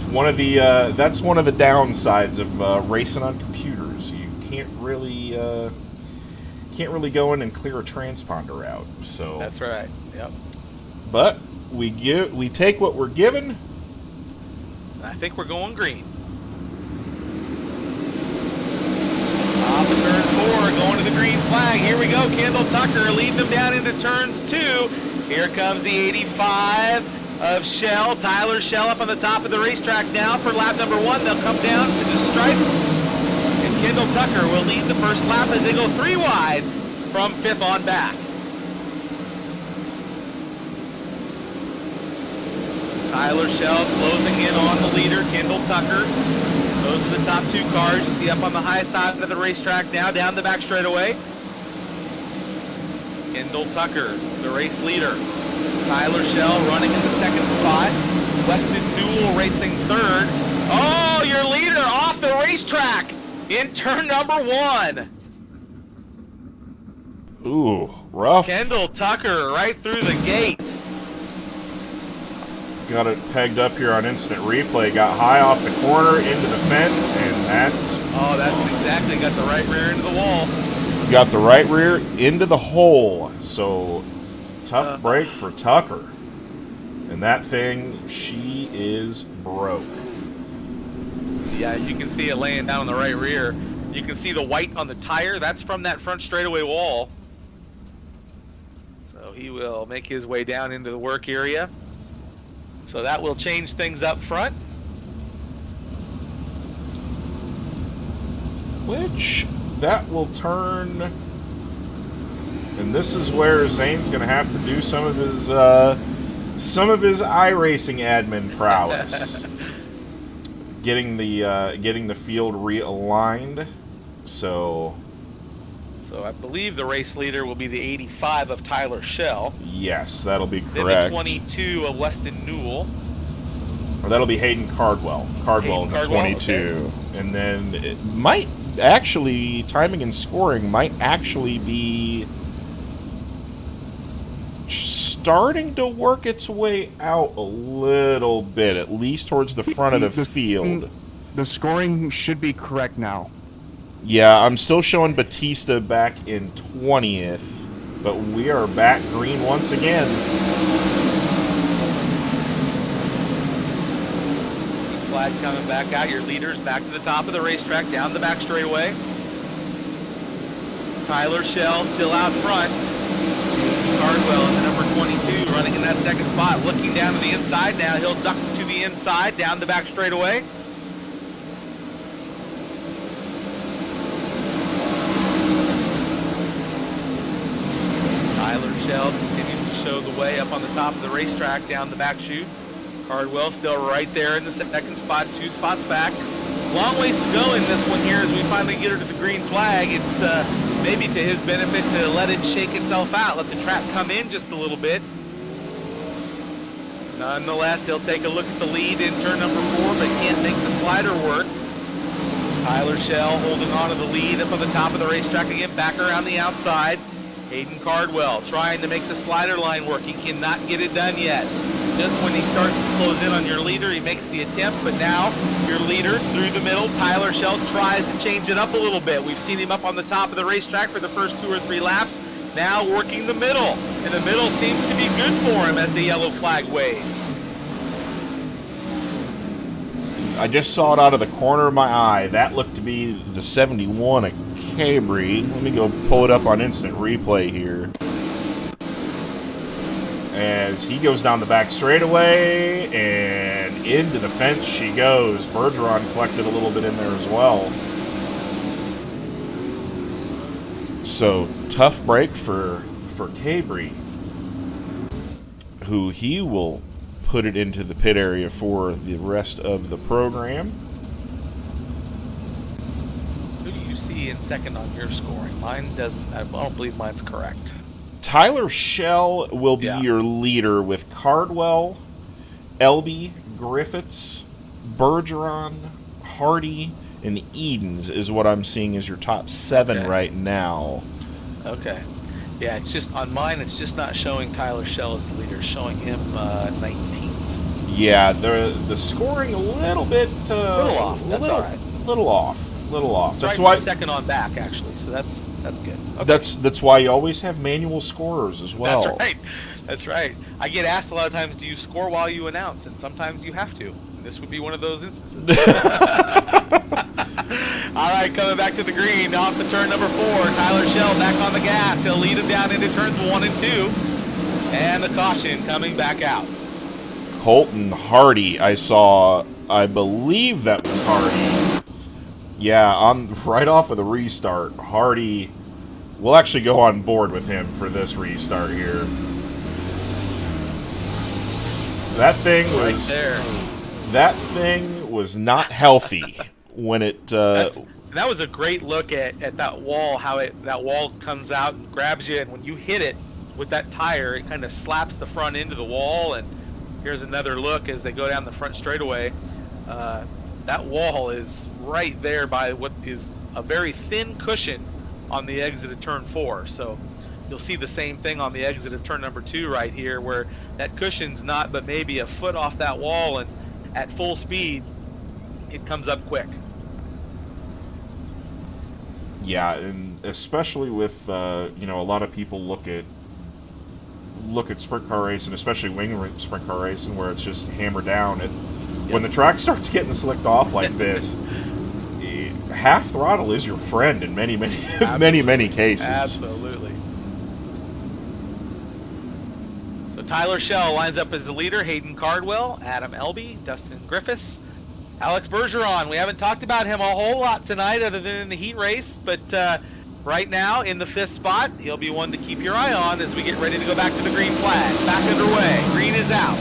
That's one of the downsides of racing on computers. You can't really go in and clear a transponder out. So that's right. Yep. But we take what we're given. I think we're going green. Off of turn 4, going to the green flag. Here we go. Kendall Tucker leading them down into turns 2. Here comes the 85 of Shell. Tyler Shell up on the top of the racetrack now for lap number 1. They'll come down to the stripe. And Kendall Tucker will lead the first lap as they go 3 wide from 5th on back. Tyler Shell closing in on the leader, Kendall Tucker. Those are the top 2 cars you see up on the high side of the racetrack now, down the back straightaway. Kendall Tucker, the race leader. Tyler Shell running in the 2nd spot. Weston Newell racing 3rd. Oh, your leader off the racetrack in turn number 1. Ooh, rough. Kendall Tucker right through the gate. Got it pegged up here on instant replay. Got high off the corner into the fence, and that's... Oh, that's exactly. Got the right rear into the wall. Got the right rear into the hole. So, tough break for Tucker. And that thing, she is broke. Yeah, you can see it laying down on the right rear. You can see the white on the tire. That's from that front straightaway wall. So he will make his way down into the work area. So that will change things up front. Which, that will turn... And this is where Zane's going to have to do some of his iRacing admin prowess. getting the field realigned. So I believe the race leader will be the 85 of Tyler Shell. Yes, that'll be correct. Then the 22 of Weston Newell. Or that'll be Hayden Cardwell. Cardwell in the 22. Okay. And then it might actually, timing and scoring might actually be starting to work its way out a little bit, at least towards the front of the field. The scoring should be correct now. Yeah, I'm still showing Batista back in 20th, but we are back green once again. Flag coming back out. Your leaders back to the top of the racetrack, down the back straightaway. Tyler Shell still out front. Cardwell in the number 22 running in that 2nd spot, looking down to the inside now. He'll duck to the inside, down the back straightaway. Shell continues to show the way up on the top of the racetrack down the back chute. Cardwell still right there in the second spot, 2 spots back. Long ways to go in this one here as we finally get her to the green flag. It's maybe to his benefit to let it shake itself out, let the trap come in just a little bit. Nonetheless, he'll take a look at the lead in turn number 4, but can't make the slider work. Tyler Shell holding on to the lead up on the top of the racetrack again, back around the outside. Hayden Cardwell trying to make the slider line work. He cannot get it done yet. Just when he starts to close in on your leader, he makes the attempt, but now your leader through the middle, Tyler Shell, tries to change it up a little bit. We've seen him up on the top of the racetrack for the first 2 or 3 laps, now working the middle, and the middle seems to be good for him as the yellow flag waves. I just saw it out of the corner of my eye. That looked to be the 71 at Cabri. Let me go pull it up on instant replay here. As he goes down the back straightaway, and into the fence she goes. Bergeron collected a little bit in there as well. So, tough break for Cabri, who he will put it into the pit area for the rest of the program. Who do you see in second on your scoring? Mine doesn't, I don't believe mine's correct. Tyler Shell will be Yeah. your leader with Cardwell, Elby, Griffiths, Bergeron, Hardy, and Edens is what I'm seeing as your top 7 Okay. right now. Okay. Yeah, it's just, on mine, it's just not showing Tyler Shell as the leader, it's showing him 19th. Yeah, the scoring a little bit... Little off, that's all right. Little off. It's That's right why... from second on back, actually, so that's good. Okay. That's why you always have manual scorers as well. That's right. That's right. I get asked a lot of times, do you score while you announce? And sometimes you have to. And this would be one of those instances. All right, coming back to the green, off the turn number 4. Tyler Shell back on the gas. He'll lead him down into turns 1 and 2. And the caution coming back out. Colton Hardy, I believe that was Hardy. Yeah, right off of the restart, Hardy, we'll actually go on board with him for this restart here. That thing Right was there. That thing was not healthy when it. That was a great look at that wall. How that wall comes out and grabs you, and when you hit it with that tire, it kind of slaps the front end of the wall. And here's another look as they go down the front straightaway. That wall is right there by what is a very thin cushion on the exit of turn 4. So you'll see the same thing on the exit of turn number 2 right here, where that cushion's not but maybe a foot off that wall, and at full speed, it comes up quick. Yeah, and especially with a lot of people look at sprint car racing, especially wing sprint car racing, where it's just hammer down. When the track starts getting slicked off like this, half throttle is your friend in many many cases. Absolutely. So Tyler Shell lines up as the leader. Hayden Cardwell, Adam Elby, Dustin Griffiths, Alex Bergeron. We haven't talked about him a whole lot tonight other than in the heat race, but right now in the 5th spot, he'll be one to keep your eye on as we get ready to go back to the green flag. Back underway. Green is out.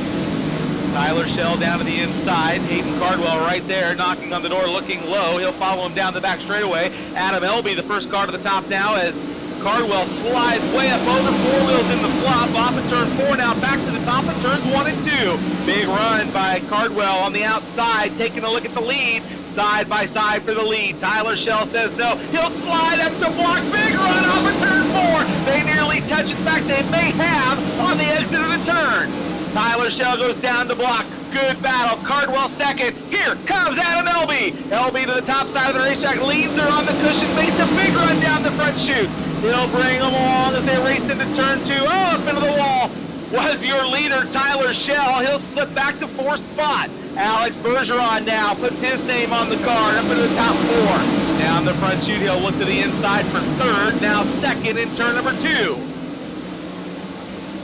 Tyler Shell down to the inside. Hayden Cardwell right there, knocking on the door, looking low. He'll follow him down the back straightaway. Adam Elby, the first car to the top now, as Cardwell slides way up over 4 wheels in the fluff. Off of turn 4 now, back to the top of turns 1 and 2. Big run by Cardwell on the outside, taking a look at the lead. Side by side for the lead. Tyler Shell says no. He'll slide up to block. Big run off of turn 4. They nearly touch. In fact, they may have on the exit of the turn. Tyler Shell goes down to block. Good battle. Cardwell second. Here comes Adam Elby. Elby to the top side of the racetrack. Leads her on the cushion. Makes a big run down the front chute. He'll bring them along as they race into turn 2. Oh, up into the wall was your leader, Tyler Shell. He'll slip back to 4th spot. Alex Bergeron now puts his name on the card up into the top 4. Down the front chute, he'll look to the inside for 3rd. Now 2nd in turn number 2.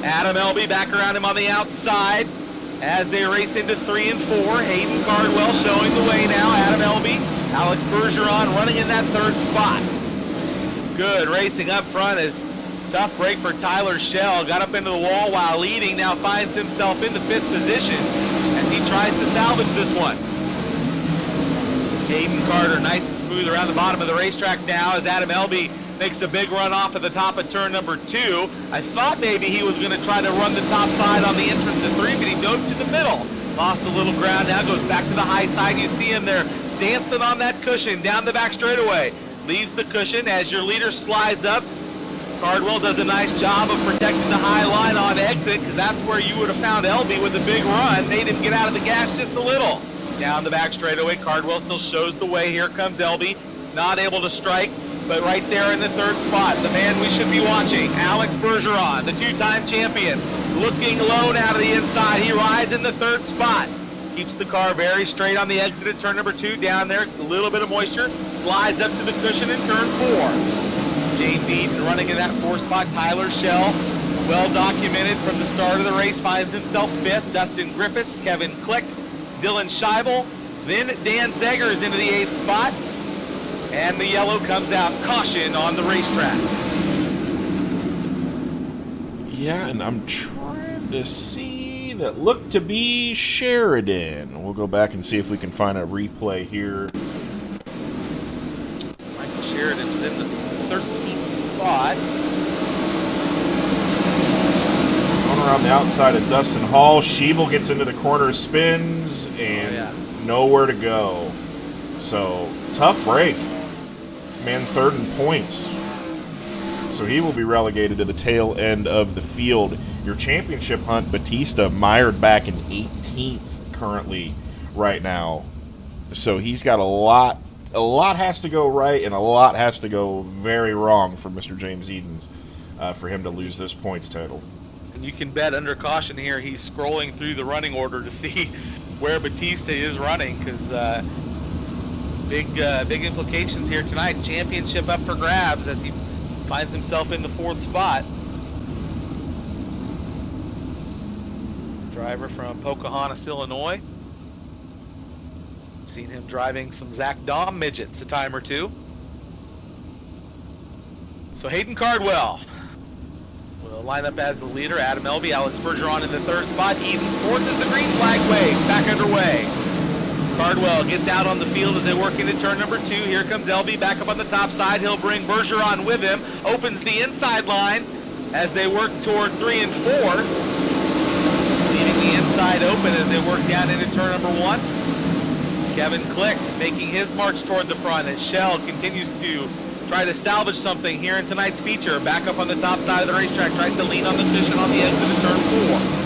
Adam Elby back around him on the outside as they race into 3 and 4. Hayden Cardwell showing the way now. Adam Elby, Alex Bergeron running in that 3rd spot. Good racing up front as Tough break for Tyler Schell. Got up into the wall while leading. Now finds himself in the 5th position as he tries to salvage this one. Hayden Carter nice and smooth around the bottom of the racetrack now as Adam Elby makes a big run off at the top of turn number 2. I thought maybe he was going to try to run the top side on the entrance at 3, but he dove to the middle. Lost a little ground, now goes back to the high side. You see him there dancing on that cushion down the back straightaway. Leaves the cushion as your leader slides up. Cardwell does a nice job of protecting the high line on exit, because that's where you would have found Elby with a big run. Made him get out of the gas just a little. Down the back straightaway, Cardwell still shows the way. Here comes Elby, not able to strike, but right there in the 3rd spot, the man we should be watching, Alex Bergeron, the 2-time champion, looking lone out of the inside. He rides in the 3rd spot. Keeps the car very straight on the exit at turn number 2. Down there, a little bit of moisture. Slides up to the cushion in turn 4. James Eden running in that 4th spot. Tyler Schell, well documented from the start of the race, finds himself 5th. Dustin Griffiths, Kevin Click, Dylan Scheibel. Then Dan Zegers into the 8th spot. And the yellow comes out. Caution on the racetrack. Yeah, and I'm trying to see that looked to be Sheridan. We'll go back and see if we can find a replay here. Michael Sheridan was in the 13th spot. Going around the outside of Dustin Hall. Scheibel gets into the corner, spins, and nowhere to go. So, tough break. Man, 3rd in points. So he will be relegated to the tail end of the field. Your championship hunt, Batista, mired back in 18th currently right now. So he's got a lot has to go right and a lot has to go very wrong for Mr. James Edens for him to lose this points title. And you can bet under caution here, he's scrolling through the running order to see where Batista is running, because big implications here tonight. Championship up for grabs as he finds himself in the 4th spot. Driver from Pocahontas, Illinois. Seen him driving some Zach Dahm midgets a time or two. So Hayden Cardwell will line up as the leader. Adam Elby, Alex Bergeron in the 3rd spot. Eden's 4th as the green flag waves. Back underway. Cardwell gets out on the field as they work into turn number 2. Here comes Elby back up on the top side. He'll bring Bergeron with him. Opens the inside line as they work toward 3 and 4. Leaving the inside open as they work down into turn number 1. Kevin Click making his march toward the front as Schell continues to try to salvage something here in tonight's feature. Back up on the top side of the racetrack. Tries to lean on the cushion on the exit of turn 4.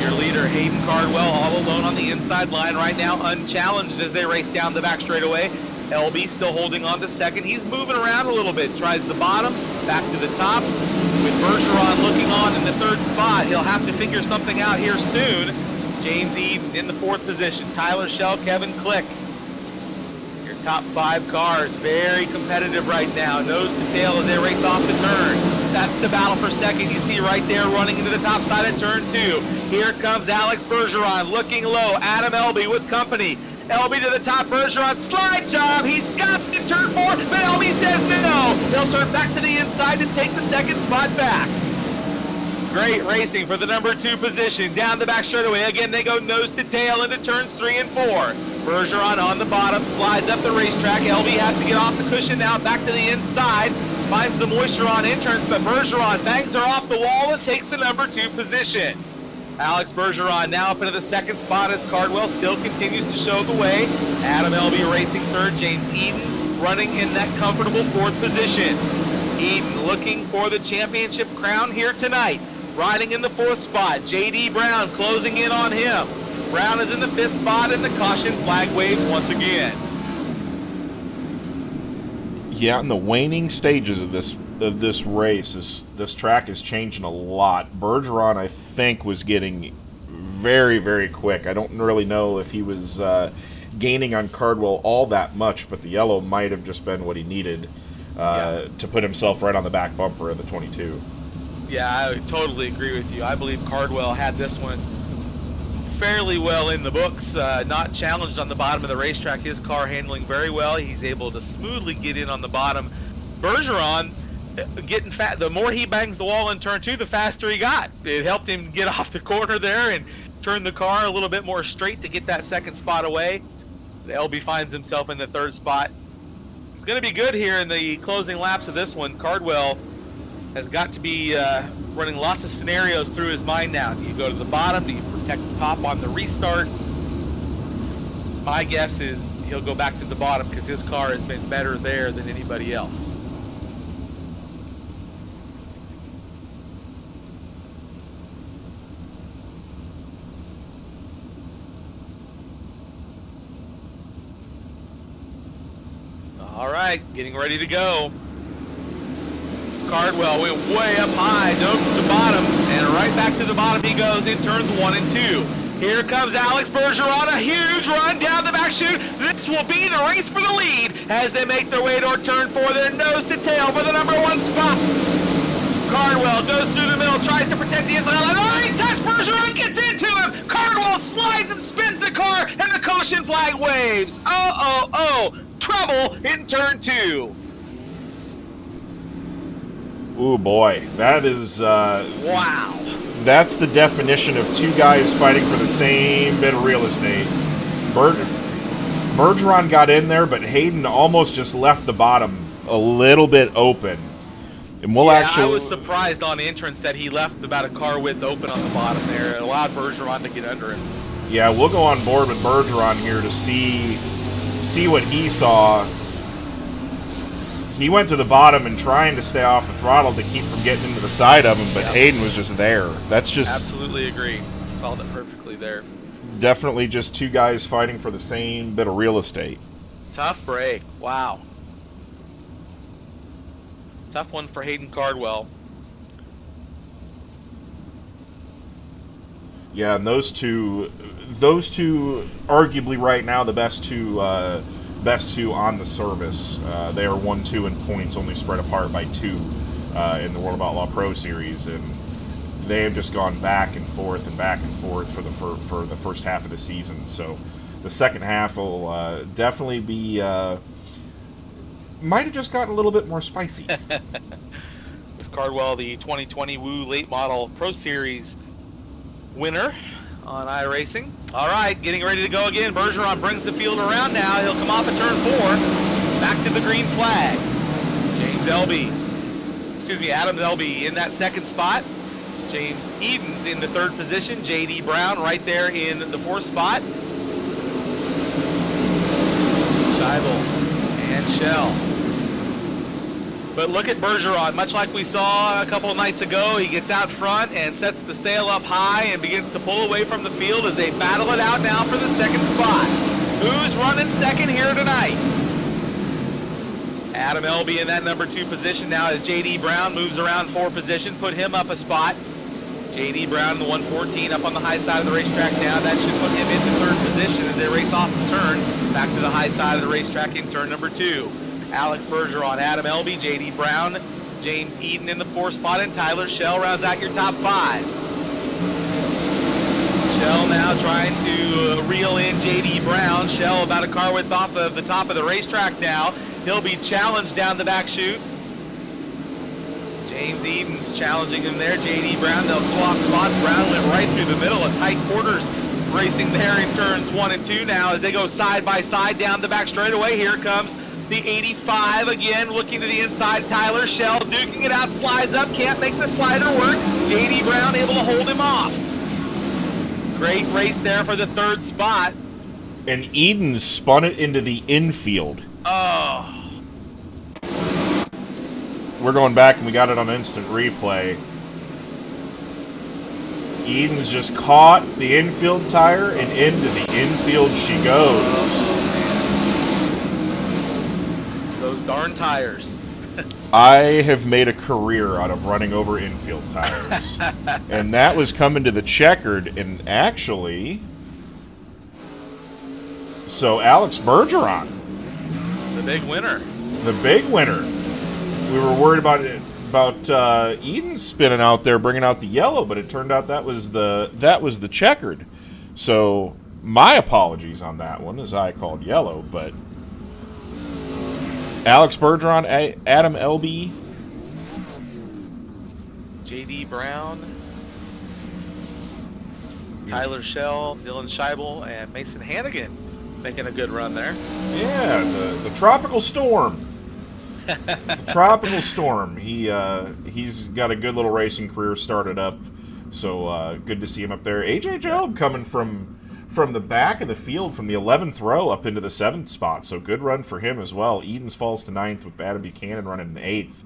Your leader, Hayden Cardwell, all alone on the inside line right now, unchallenged as they race down the back straightaway. Elby still holding on to 2nd. He's moving around a little bit. Tries the bottom, back to the top. With Bergeron looking on in the 3rd spot, he'll have to figure something out here soon. James Eden in the 4th position. Tyler Schell, Kevin Click. Your top 5 cars, very competitive right now. Nose to tail as they race off the turn. That's the battle for 2nd. You see right there running into the top side of turn 2. Here comes Alex Bergeron looking low. Adam Elby with company. Elby to the top. Bergeron slide job. He's got it in turn 4, but Elby says no. They'll turn back to the inside to take the 2nd spot back. Great racing for the number 2 position. Down the back straightaway. Again, they go nose to tail into turns 3 and 4. Bergeron on the bottom, slides up the racetrack. Elby has to get off the cushion now, back to the inside. Finds the moisture on entrance, but Bergeron bangs her off the wall and takes the number 2 position. Alex Bergeron now up into the 2nd spot as Cardwell still continues to show the way. Adam Elby racing 3rd. James Eden running in that comfortable 4th position. Eden looking for the championship crown here tonight. Riding in the 4th spot. J.D. Brown closing in on him. Brown is in the 5th spot, and the caution flag waves once again. Yeah, in the waning stages of this race, this track is changing a lot. Bergeron, I think, was getting very, very quick. I don't really know if he was gaining on Cardwell all that much, but the yellow might have just been what he needed to put himself right on the back bumper of the 22. Yeah, I totally agree with you. I believe Cardwell had this one fairly well in the books, not challenged on the bottom of the racetrack. His car handling very well. He's able to smoothly get in on the bottom. Bergeron getting fat. The more he bangs the wall in turn 2, the faster he got. It helped him get off the corner there and turn the car a little bit more straight to get that second spot away. The LB finds himself in the third spot. It's going to be good here in the closing laps of this one. Cardwell has got to be running lots of scenarios through his mind now. Do you go to the bottom? Do you protect the top on the restart? My guess is he'll go back to the bottom because his car has been better there than anybody else. All right, getting ready to go. Cardwell went way up high, dove to the bottom, and right back to the bottom he goes in turns 1 and 2. Here comes Alex Bergeron, a huge run down the back chute. This will be the race for the lead as they make their way toward turn 4. They're nose to tail for the number 1 spot. Cardwell goes through the middle, tries to protect the inside line. Oh, he touched Bergeron, gets into him. Cardwell slides and spins the car, and the caution flag waves. Oh. Trouble in turn 2. Ooh, boy. That is... Wow. That's the definition of two guys fighting for the same bit of real estate. Bergeron got in there, but Hayden almost just left the bottom a little bit open. And we'll actually... I was surprised on entrance that he left about a car width open on the bottom there. It allowed Bergeron to get under him. Yeah, we'll go on board with Bergeron here to see what he saw. He went to the bottom and trying to stay off the throttle to keep from getting into the side of him, but Hayden was just there. That's just... Absolutely agree. Called it perfectly there. Definitely just two guys fighting for the same bit of real estate. Tough break. Wow. Tough one for Hayden Cardwell. Yeah, and those two arguably right now the best two on the service. They are 1-2 in points, only spread apart by 2 in the World of Outlaw Pro Series, and they have just gone back and forth for the first half of the season. So the second half will definitely be might have just gotten a little bit more spicy. With Cardwell, the 2020 Woo Late Model Pro Series winner on iRacing. All right, getting ready to go again. Bergeron brings the field around now. He'll come off at turn 4. Back to the green flag. Adam Elby in that second spot. James Eden's in the third position. J.D. Brown right there in the 4th spot. Scheibel and Shell. But look at Bergeron, much like we saw a couple of nights ago, he gets out front and sets the sail up high and begins to pull away from the field as they battle it out now for the second spot. Who's running second here tonight? Adam Elby in that number 2 position now as J.D. Brown moves around 4 position, put him up a spot. J.D. Brown in the 114 up on the high side of the racetrack now. That should put him into 3rd position as they race off the turn back to the high side of the racetrack in turn number 2. Alex Bergeron, Adam Elby, J.D. Brown, James Eden in the 4th spot, and Tyler Shell rounds out your top 5. Shell now trying to reel in J.D. Brown. Shell about a car width off of the top of the racetrack now. He'll be challenged down the back chute. James Eden's challenging him there. J.D. Brown, they'll swap spots. Brown went right through the middle of tight quarters, racing there in turns 1 and 2 now as they go side by side down the back straightaway. Here comes the 85 again, looking to the inside. Tyler Shell duking it out, slides up, can't make the slider work. J.D. Brown able to hold him off. Great race there for the 3rd spot. And Eden spun it into the infield. Oh. We're going back and we got it on instant replay. Eden's just caught the infield tire and into the infield she goes. Those darn tires. I have made a career out of running over infield tires. And that was coming to the checkered, and actually... So Alex Bergeron. The big winner. The big winner. We were worried about Eden spinning out there, bringing out the yellow, but it turned out that was the checkered. So my apologies on that one, as I called yellow. But Alex Bergeron, Adam Elby, J.D. Brown, Tyler Shell, Dylan Scheibel, and Mason Hannigan making a good run there. Yeah, the tropical storm. The tropical storm. He's got a good little racing career started up, so good to see him up there. AJ Job coming from the back of the field, from the 11th row up into the 7th spot, so good run for him as well. Edens falls to 9th with Adam Buchanan running in 8th.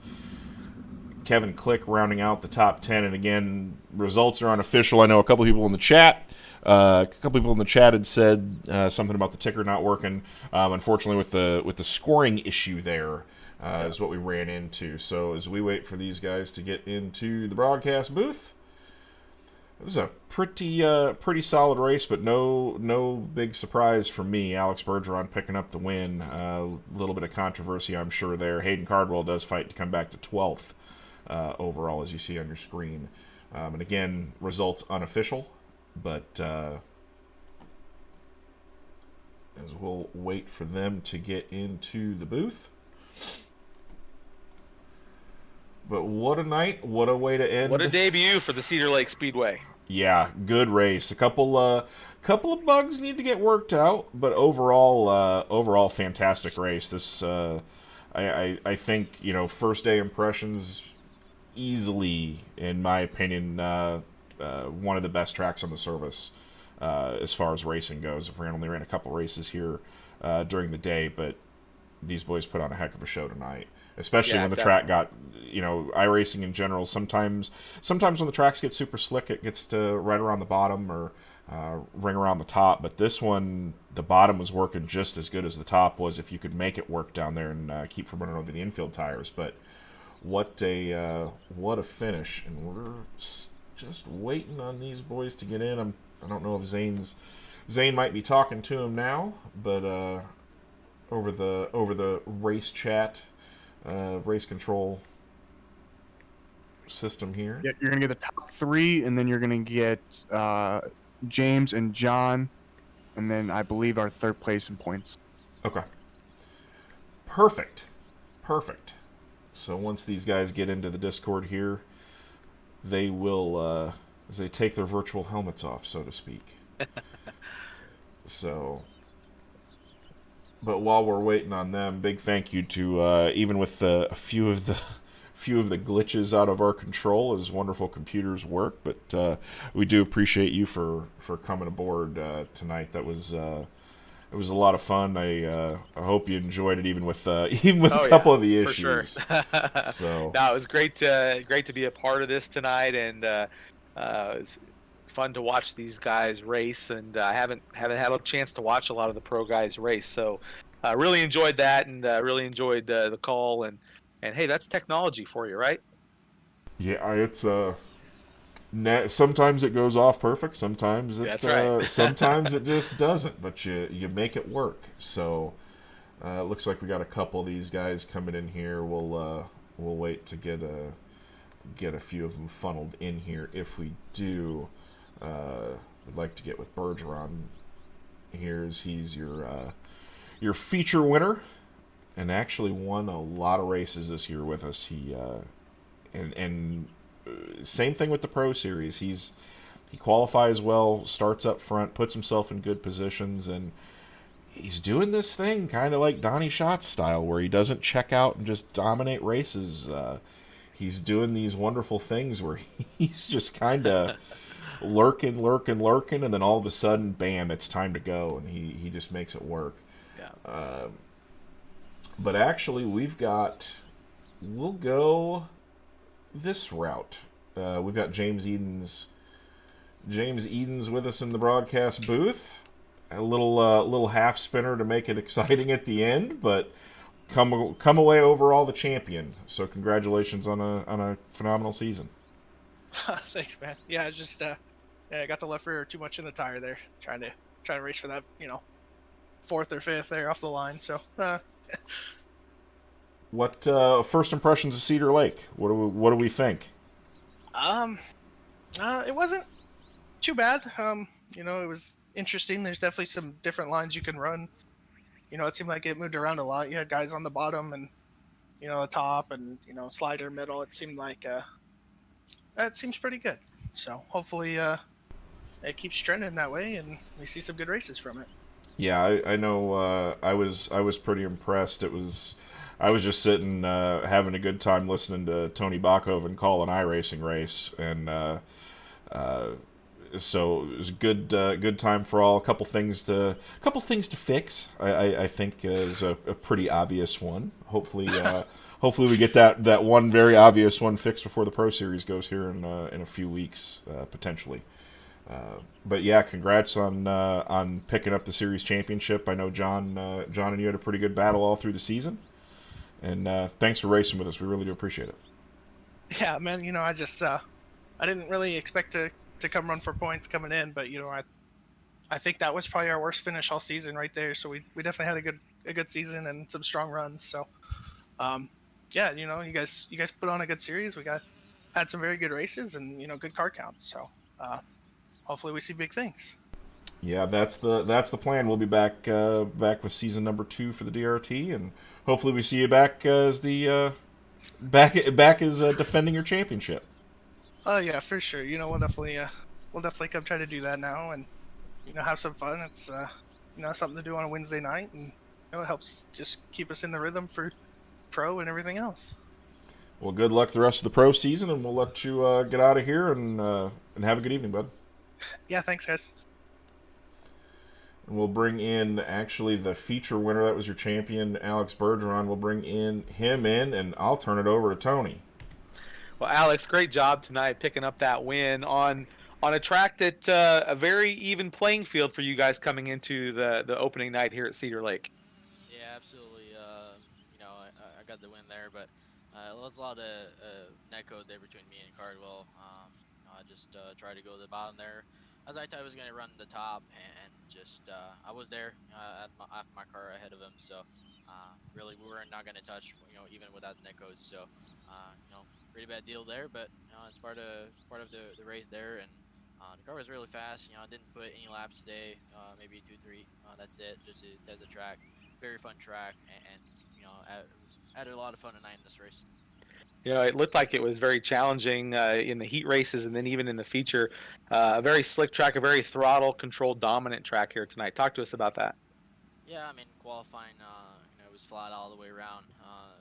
Kevin Click rounding out the top 10, and again, results are unofficial. I know a couple people in the chat. Had said something about the ticker not working. Unfortunately, with the scoring issue there, is what we ran into. So as we wait for these guys to get into the broadcast booth, it was a pretty solid race, but no big surprise for me. Alex Bergeron picking up the win. A little bit of controversy, I'm sure, there. Hayden Cardwell does fight to come back to 12th overall, as you see on your screen. And again, results unofficial, but as we'll wait for them to get into the booth. But what a night, what a way to end. What a debut for the Cedar Lake Speedway. Yeah, good race. A couple of bugs need to get worked out, but overall fantastic race. This I think, first day impressions, easily, in my opinion, one of the best tracks on the service as far as racing goes. We only ran a couple races here during the day, but these boys put on a heck of a show tonight. Especially when the track got, iRacing in general, sometimes when the tracks get super slick, it gets to right around the bottom or ring around the top. But this one, the bottom was working just as good as the top was if you could make it work down there and keep from running over the infield tires. But what a finish. And we're just waiting on these boys to get in. I don't know if Zane might be talking to him now, but over the race chat, race control system here. Yeah, you're gonna get the top 3, and then you're gonna get James and John, and then I believe our 3rd place in points. Okay. Perfect. So once these guys get into the Discord here, they will, as they take their virtual helmets off, so to speak. So, but while we're waiting on them, big thank you to even with a few of the glitches out of our control as wonderful computers work. But we do appreciate you for coming aboard tonight. That was it was a lot of fun. I hope you enjoyed it, even with a couple of the issues. For sure. So no, it was great to be a part of this tonight, and it's fun to watch these guys race. And I haven't had a chance to watch a lot of the pro guys race, so I really enjoyed that, and really enjoyed the call. And hey, that's technology for you, right? yeah, it's sometimes it goes off perfect. Sometimes That's right. sometimes it just doesn't. But you make it work. So it looks like we got a couple of these guys coming in here. We'll wait to get a few of them funneled in here. If we do, we'd like to get with Bergeron. He's your feature winner, and actually won a lot of races this year with us. He and same thing with the Pro Series. He qualifies well, starts up front, puts himself in good positions, and he's doing this thing kind of like Donnie Schatz style, where he doesn't check out and just dominate races. He's doing these wonderful things where he's just kind of lurking, and then all of a sudden, bam, it's time to go, and he just makes it work. Yeah. But actually, we'll go this route. We've got James Edens with us in the broadcast booth. A little half spinner to make it exciting at the end, but come away overall the champion. So congratulations on a phenomenal season. Thanks, man. Yeah, I just I got the left rear too much in the tire there, trying to race for that 4th or 5th there off the line. So What first impressions of Cedar Lake? What do we think? it wasn't too bad. It was interesting. There's definitely some different lines you can run. It seemed like it moved around a lot. You had guys on the bottom and the top and slider middle. It seemed like that seems pretty good. So hopefully it keeps trending that way, and we see some good races from it. Yeah, I know. I was pretty impressed. I was just sitting having a good time listening to Tony Bachoven call an iRacing race, and uh, so it was a good time for all. A couple things to fix. I think is a pretty obvious one. Hopefully we get that one very obvious one fixed before the Pro Series goes here in a few weeks potentially. But yeah, congrats on picking up the series championship. I know John and you had a pretty good battle all through the season, and thanks for racing with us. We really do appreciate it. Yeah, man. I just I didn't really expect to come run for points coming in, but I think that was probably our worst finish all season right there. So we definitely had a good season and some strong runs. So yeah, you guys put on a good series. We had some very good races and good car counts. So hopefully we see big things. Yeah, that's the plan. We'll be back with season number 2 for the DRT, and hopefully we see you back as the back as defending your championship. Oh yeah, for sure. We'll definitely come try to do that now and have some fun. It's something to do on a Wednesday night, and it helps just keep us in the rhythm for pro and everything else. Well, good luck the rest of the pro season, and we'll let you get out of here and have a good evening, bud. Yeah, thanks guys. And we'll bring in actually the feature winner. That was your champion, Alex Bergeron. We'll bring him in, and I'll turn it over to Tony. Well, Alex, great job tonight picking up that win on a track that a very even playing field for you guys coming into the opening night here at Cedar Lake. Yeah, absolutely. I got the win there, but there was a lot of netcode there between me and Cardwell. I just tried to go to the bottom there, as I thought I was going to run the top, and just I was there after my car ahead of him. So really, we were not going to touch, even without the netcodes. So pretty bad deal there, but it's part of the race there, and the car was really fast. I didn't put any laps today, maybe 2-3. That's it, just to test the track. Very fun track, and added a lot of fun tonight in this race. It looked like it was very challenging in the heat races, and then even in the feature. A very slick track, a very throttle controlled dominant track here tonight. Talk to us about that. Yeah, I mean, qualifying, it was flat all the way around,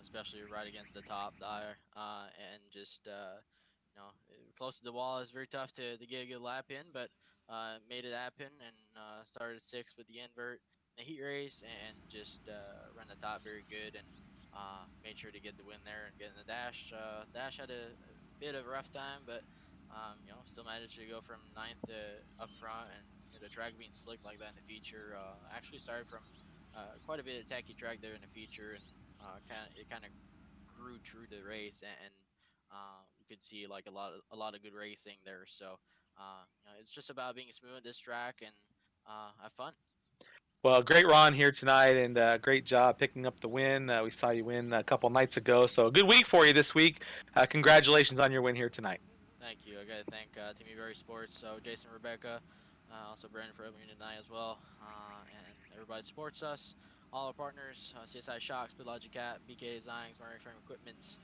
especially right against the top there, and just, close to the wall is very tough to get a good lap in, but made it happen, and started 6th with the invert in the heat race, and just ran the top very good, and made sure to get the win there and get in the dash. Dash had a bit of a rough time, but still managed to go from 9th to up front, and the track being slick like that in the feature. Actually started from quite a bit of tacky track there in the feature, and it kind of grew through the race, and you could see like a lot of good racing there. So it's just about being smooth this track and have fun. Well, great Ron here tonight, and great job picking up the win. We saw you win a couple nights ago, so a good week for you this week. Congratulations on your win here tonight. Thank you. I got to thank Team Berry Sports, so Jason, Rebecca, also Brandon for helping me tonight as well, and everybody supports us. All our partners, CSI Shocks, BitLogic Cat, BK Designs, Murray Frame Equipments,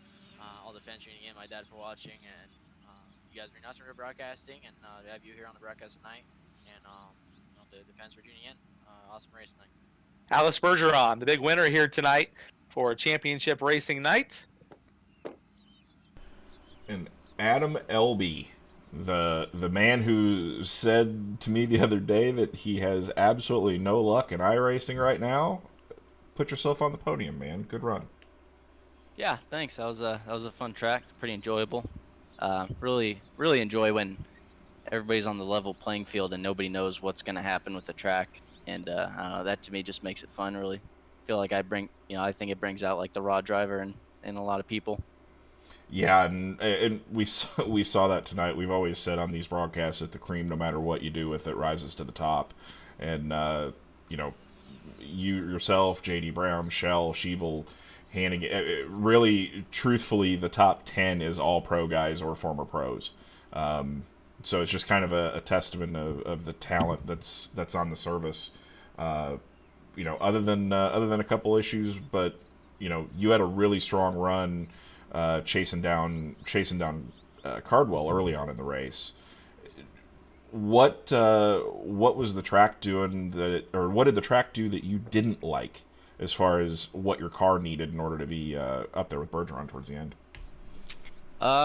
all the fence tuning in, my dad for watching, and you guys are awesome for broadcasting, and to have you here on the broadcast tonight, and the fans for tuning in. Awesome race tonight. Alex Bergeron, the big winner here tonight for championship racing night. And Adam Elby, the man who said to me the other day that he has absolutely no luck in iRacing right now. Put yourself on the podium, man. Good run. Yeah, thanks. That was a fun track. Pretty enjoyable. Really enjoy when everybody's on the level playing field and nobody knows what's going to happen with the track. And I don't know, that to me just makes it fun. Really feel like I think it brings out like the raw driver in a lot of people. Yeah, and we saw that tonight. We've always said on these broadcasts that the cream, no matter what you do with it, rises to the top. And you yourself, JD Brown, Shell, Sheeble, Hannigan, really, truthfully, the top 10 is all pro guys or former pros. So it's just kind of a testament of the talent that's on the service. Other than a couple issues, but you had a really strong run chasing down Cardwell early on in the race. What was the track doing or what did the track do that you didn't like, as far as what your car needed in order to be up there with Bergeron towards the end?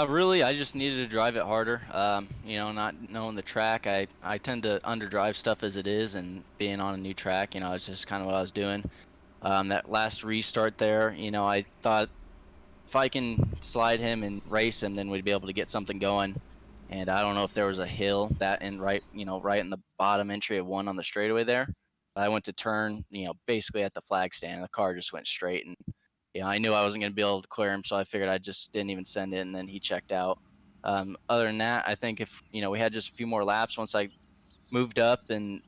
Really, I just needed to drive it harder. Not knowing the track, I tend to underdrive stuff as it is, and being on a new track, it's just kind of what I was doing. That last restart there, I thought if I can slide him and race him, then we'd be able to get something going. And I don't know if there was a hill right in the bottom entry of one on the straightaway there. I went to turn, basically at the flag stand, and the car just went straight. And I knew I wasn't going to be able to clear him, so I figured I just didn't even send it, and then he checked out. Other than that, I think if we had just a few more laps, once I moved up and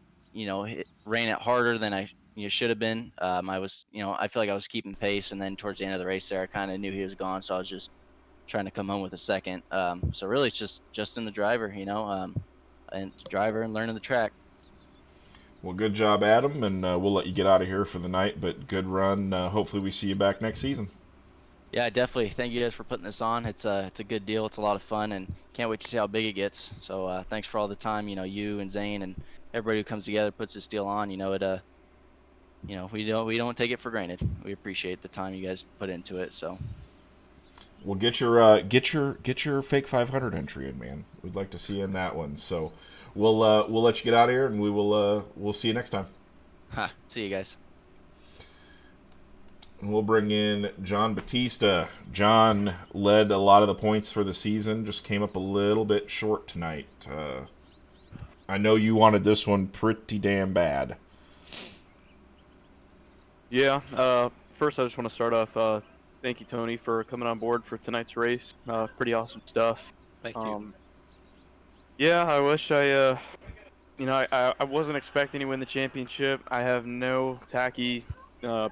ran it harder than I should have been. I was I feel like I was keeping pace, and then towards the end of the race there, I kind of knew he was gone, so I was just trying to come home with a second. So really, it's just in the driver, and driver and learning the track. Well, good job, Adam, and we'll let you get out of here for the night. But good run. Hopefully, we see you back next season. Yeah, definitely. Thank you guys for putting this on. It's a good deal. It's a lot of fun, and can't wait to see how big it gets. So thanks for all the time. You and Zane and everybody who comes together puts this deal on. We don't take it for granted. We appreciate the time you guys put into it. So. Well, get your fake 500 entry in, man. We'd like to see you in that one. So we'll let you get out of here, and we'll see you next time. See you guys. And we'll bring in John Batista. John led a lot of the points for the season, just came up a little bit short tonight. I know you wanted this one pretty damn bad. Yeah. First, I just want to start off. Thank you, Tony, for coming on board for tonight's race. Pretty awesome stuff. Thank you. Yeah, I wish I wasn't expecting to win the championship. I have no tacky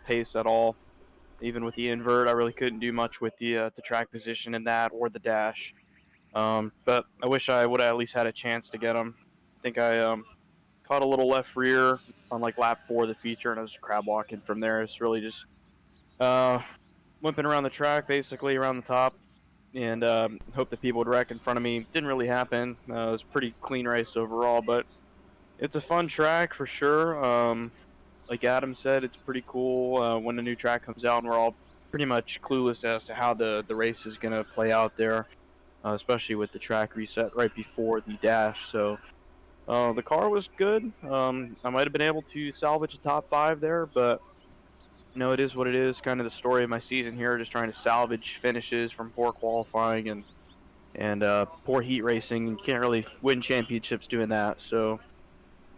pace at all. Even with the invert, I really couldn't do much with the track position in that or the dash. But I wish I would have at least had a chance to get them. I think I caught a little left rear on like lap 4 of the feature, and I was crab walking from there. It's really just limping around the track, basically around the top, and hope that people would wreck in front of me. Didn't really happen. It was a pretty clean race overall, but it's a fun track for sure. Like Adam said, it's pretty cool when a new track comes out, and we're all pretty much clueless as to how the race is going to play out there, especially with the track reset right before the dash. So the car was good. I might have been able to salvage a top 5 there, but it is what it is. Kind of the story of my season here, just trying to salvage finishes from poor qualifying and poor heat racing. You can't really win championships doing that. So,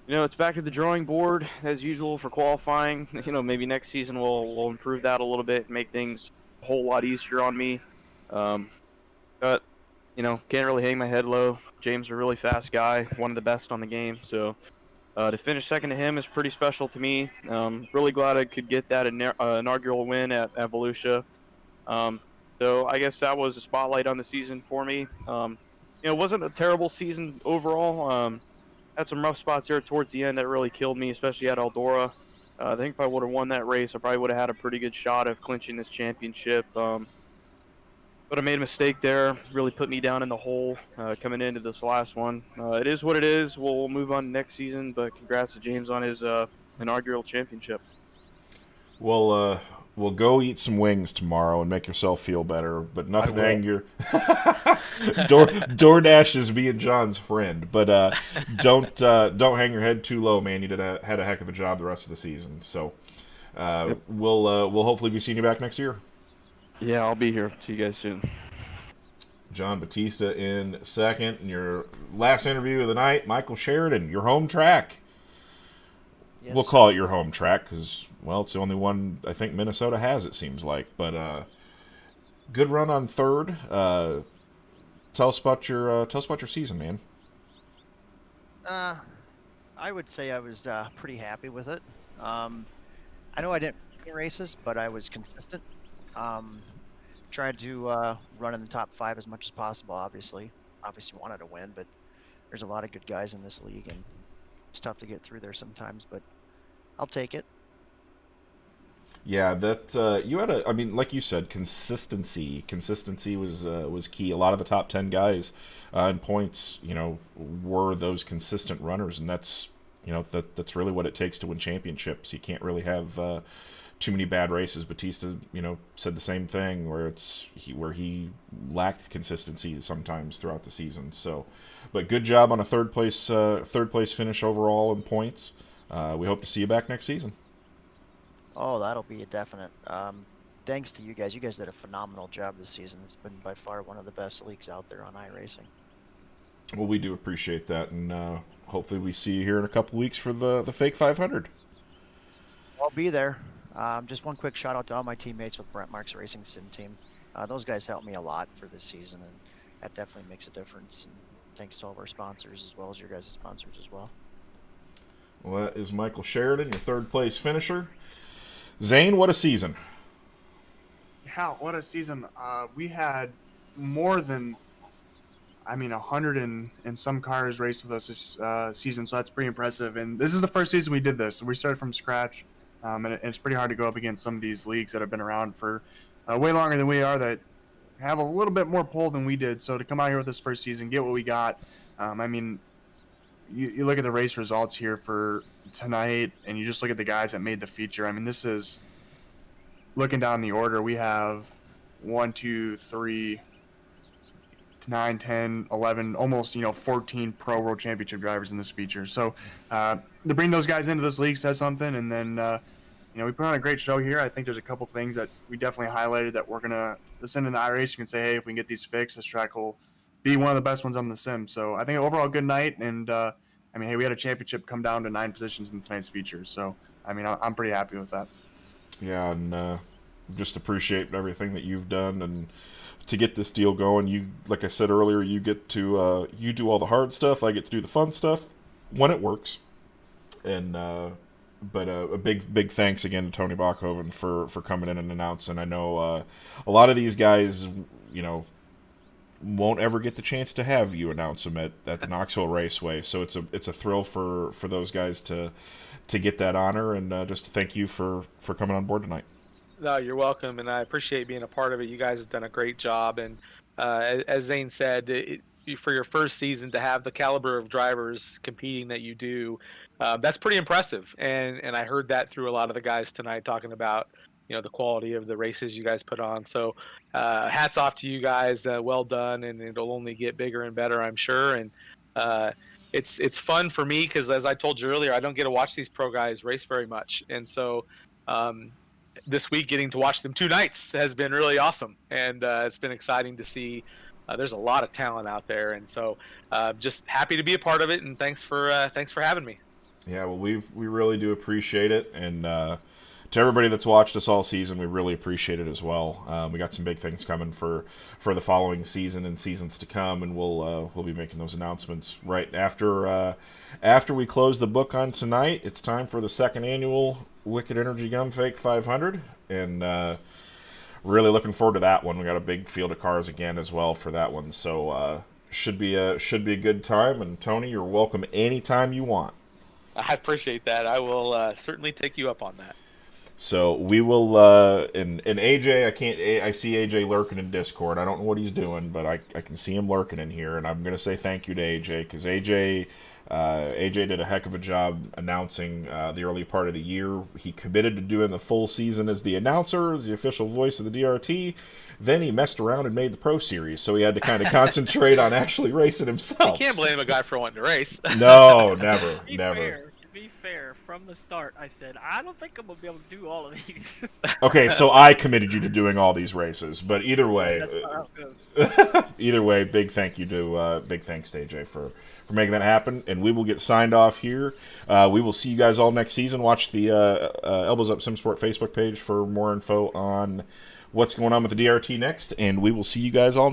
it's back to the drawing board as usual for qualifying. Maybe next season we'll improve that a little bit and make things a whole lot easier on me. But can't really hang my head low. James is a really fast guy, one of the best on the game. So. To finish second to him is pretty special to me. Really glad I could get that inaugural win at Volusia. So I guess that was a spotlight on the season for me. It wasn't a terrible season overall. Had some rough spots there towards the end that really killed me, especially at Eldora. I think if I would have won that race, I probably would have had a pretty good shot of clinching this championship. But I made a mistake there, really put me down in the hole coming into this last one. It is what it is. We'll move on to next season, but congrats to James on his inaugural championship. Well, we'll go eat some wings tomorrow and make yourself feel better, but nothing to hang your... DoorDash is being John's friend, but don't hang your head too low, man. You had a heck of a job the rest of the season. So we'll hopefully be seeing you back next year. Yeah, I'll be here. See you guys soon. John Batista in second. And your last interview of the night, Michael Sheridan, your home track. Yes. We'll call it your home track because, well, it's the only one I think Minnesota has, it seems like. But good run on third. Tell us about your season, man. I would say I was pretty happy with it. I know I didn't win races, but I was consistent. Tried to run in the top 5 as much as possible. Obviously wanted to win, but there's a lot of good guys in this league, and it's tough to get through there sometimes. But I'll take it. Yeah, that you had I mean, like you said, consistency. Consistency was key. A lot of the top 10 guys in points, were those consistent runners, and that's really what it takes to win championships. You can't really have too many bad races. Batista, said the same thing where he lacked consistency sometimes throughout the season. So, but good job on a third place finish overall in points. We hope to see you back next season. Oh, that'll be a definite. Thanks to you guys. You guys did a phenomenal job this season. It's been by far one of the best leagues out there on iRacing. Well, we do appreciate that, and hopefully we see you here in a couple weeks for the Fake 500. I'll be there. Just one quick shout out to all my teammates with Brent Marks Racing Sim Team. Those guys helped me a lot for this season, and that definitely makes a difference. And thanks to all of our sponsors as well as your guys' sponsors as well. Well, that is Michael Sheridan, your third place finisher. Zane, what a season. Yeah, what a season. We had more than, 100 and some cars raced with us this season, so that's pretty impressive. And this is the first season we did this. So we started from scratch, and it's pretty hard to go up against some of these leagues that have been around for way longer than we are, that have a little bit more pull than we did. So to come out here with this first season, get what we got, you look at the race results here for tonight, and you just look at the guys that made the feature. This is, looking down the order, we have 1, 2, 3, 9, 10, 11, almost 14 pro world championship drivers in this feature. So to bring those guys into this league says something. And then we put on a great show here. I think there's a couple things that we definitely highlighted that we're gonna send in the iRacing and say, hey, if we can get these fixed, this track will be one of the best ones on the sim. So I think overall good night. And hey, we had a championship come down to 9 positions in tonight's feature. So I'm pretty happy with that. Yeah, and just appreciate everything that you've done and to get this deal going. You, like I said earlier, you get to you do all the hard stuff. I get to do the fun stuff when it works. And but a big thanks again to Tony Bachhoven for coming in and announcing. I know a lot of these guys, won't ever get the chance to have you announce them at the Knoxville Raceway. So it's a thrill for those guys to get that honor, and just thank you for coming on board tonight. No, you're welcome, and I appreciate being a part of it. You guys have done a great job, and as Zane said, for your first season to have the caliber of drivers competing that you do, that's pretty impressive. And I heard that through a lot of the guys tonight talking about the quality of the races you guys put on. So hats off to you guys. Well done, and it'll only get bigger and better, I'm sure. And it's fun for me because, as I told you earlier, I don't get to watch these pro guys race very much, and so this week getting to watch them 2 nights has been really awesome, and it's been exciting to see. There's a lot of talent out there, and so just happy to be a part of it. And thanks for having me. Yeah, well, we really do appreciate it, and to everybody that's watched us all season, we really appreciate it as well. We got some big things coming for the following season and seasons to come, and we'll be making those announcements right after we close the book on tonight. It's time for the second annual Wicked Energy Gun Fake 500, and really looking forward to that one. We got a big field of cars again as well for that one, so should be a good time. And Tony, you're welcome anytime you want. I appreciate that. I will certainly take you up on that. So we will, and AJ, I see AJ lurking in Discord. I don't know what he's doing, but I can see him lurking in here, and I'm going to say thank you to AJ, because AJ did a heck of a job announcing the early part of the year. He committed to doing the full season as the announcer, as the official voice of the DRT. Then he messed around and made the Pro Series, so he had to kind of concentrate on actually racing himself. You can't blame a guy for wanting to race. No, never. To be fair, from the start, I said, I don't think I'm going to be able to do all of these. Okay, so I committed you to doing all these races, but either way, big thanks to AJ for making that happen, and we will get signed off here. We will see you guys all next season. Watch the Elbows Up SimSport Facebook page for more info on what's going on with the DRT next, and we will see you guys all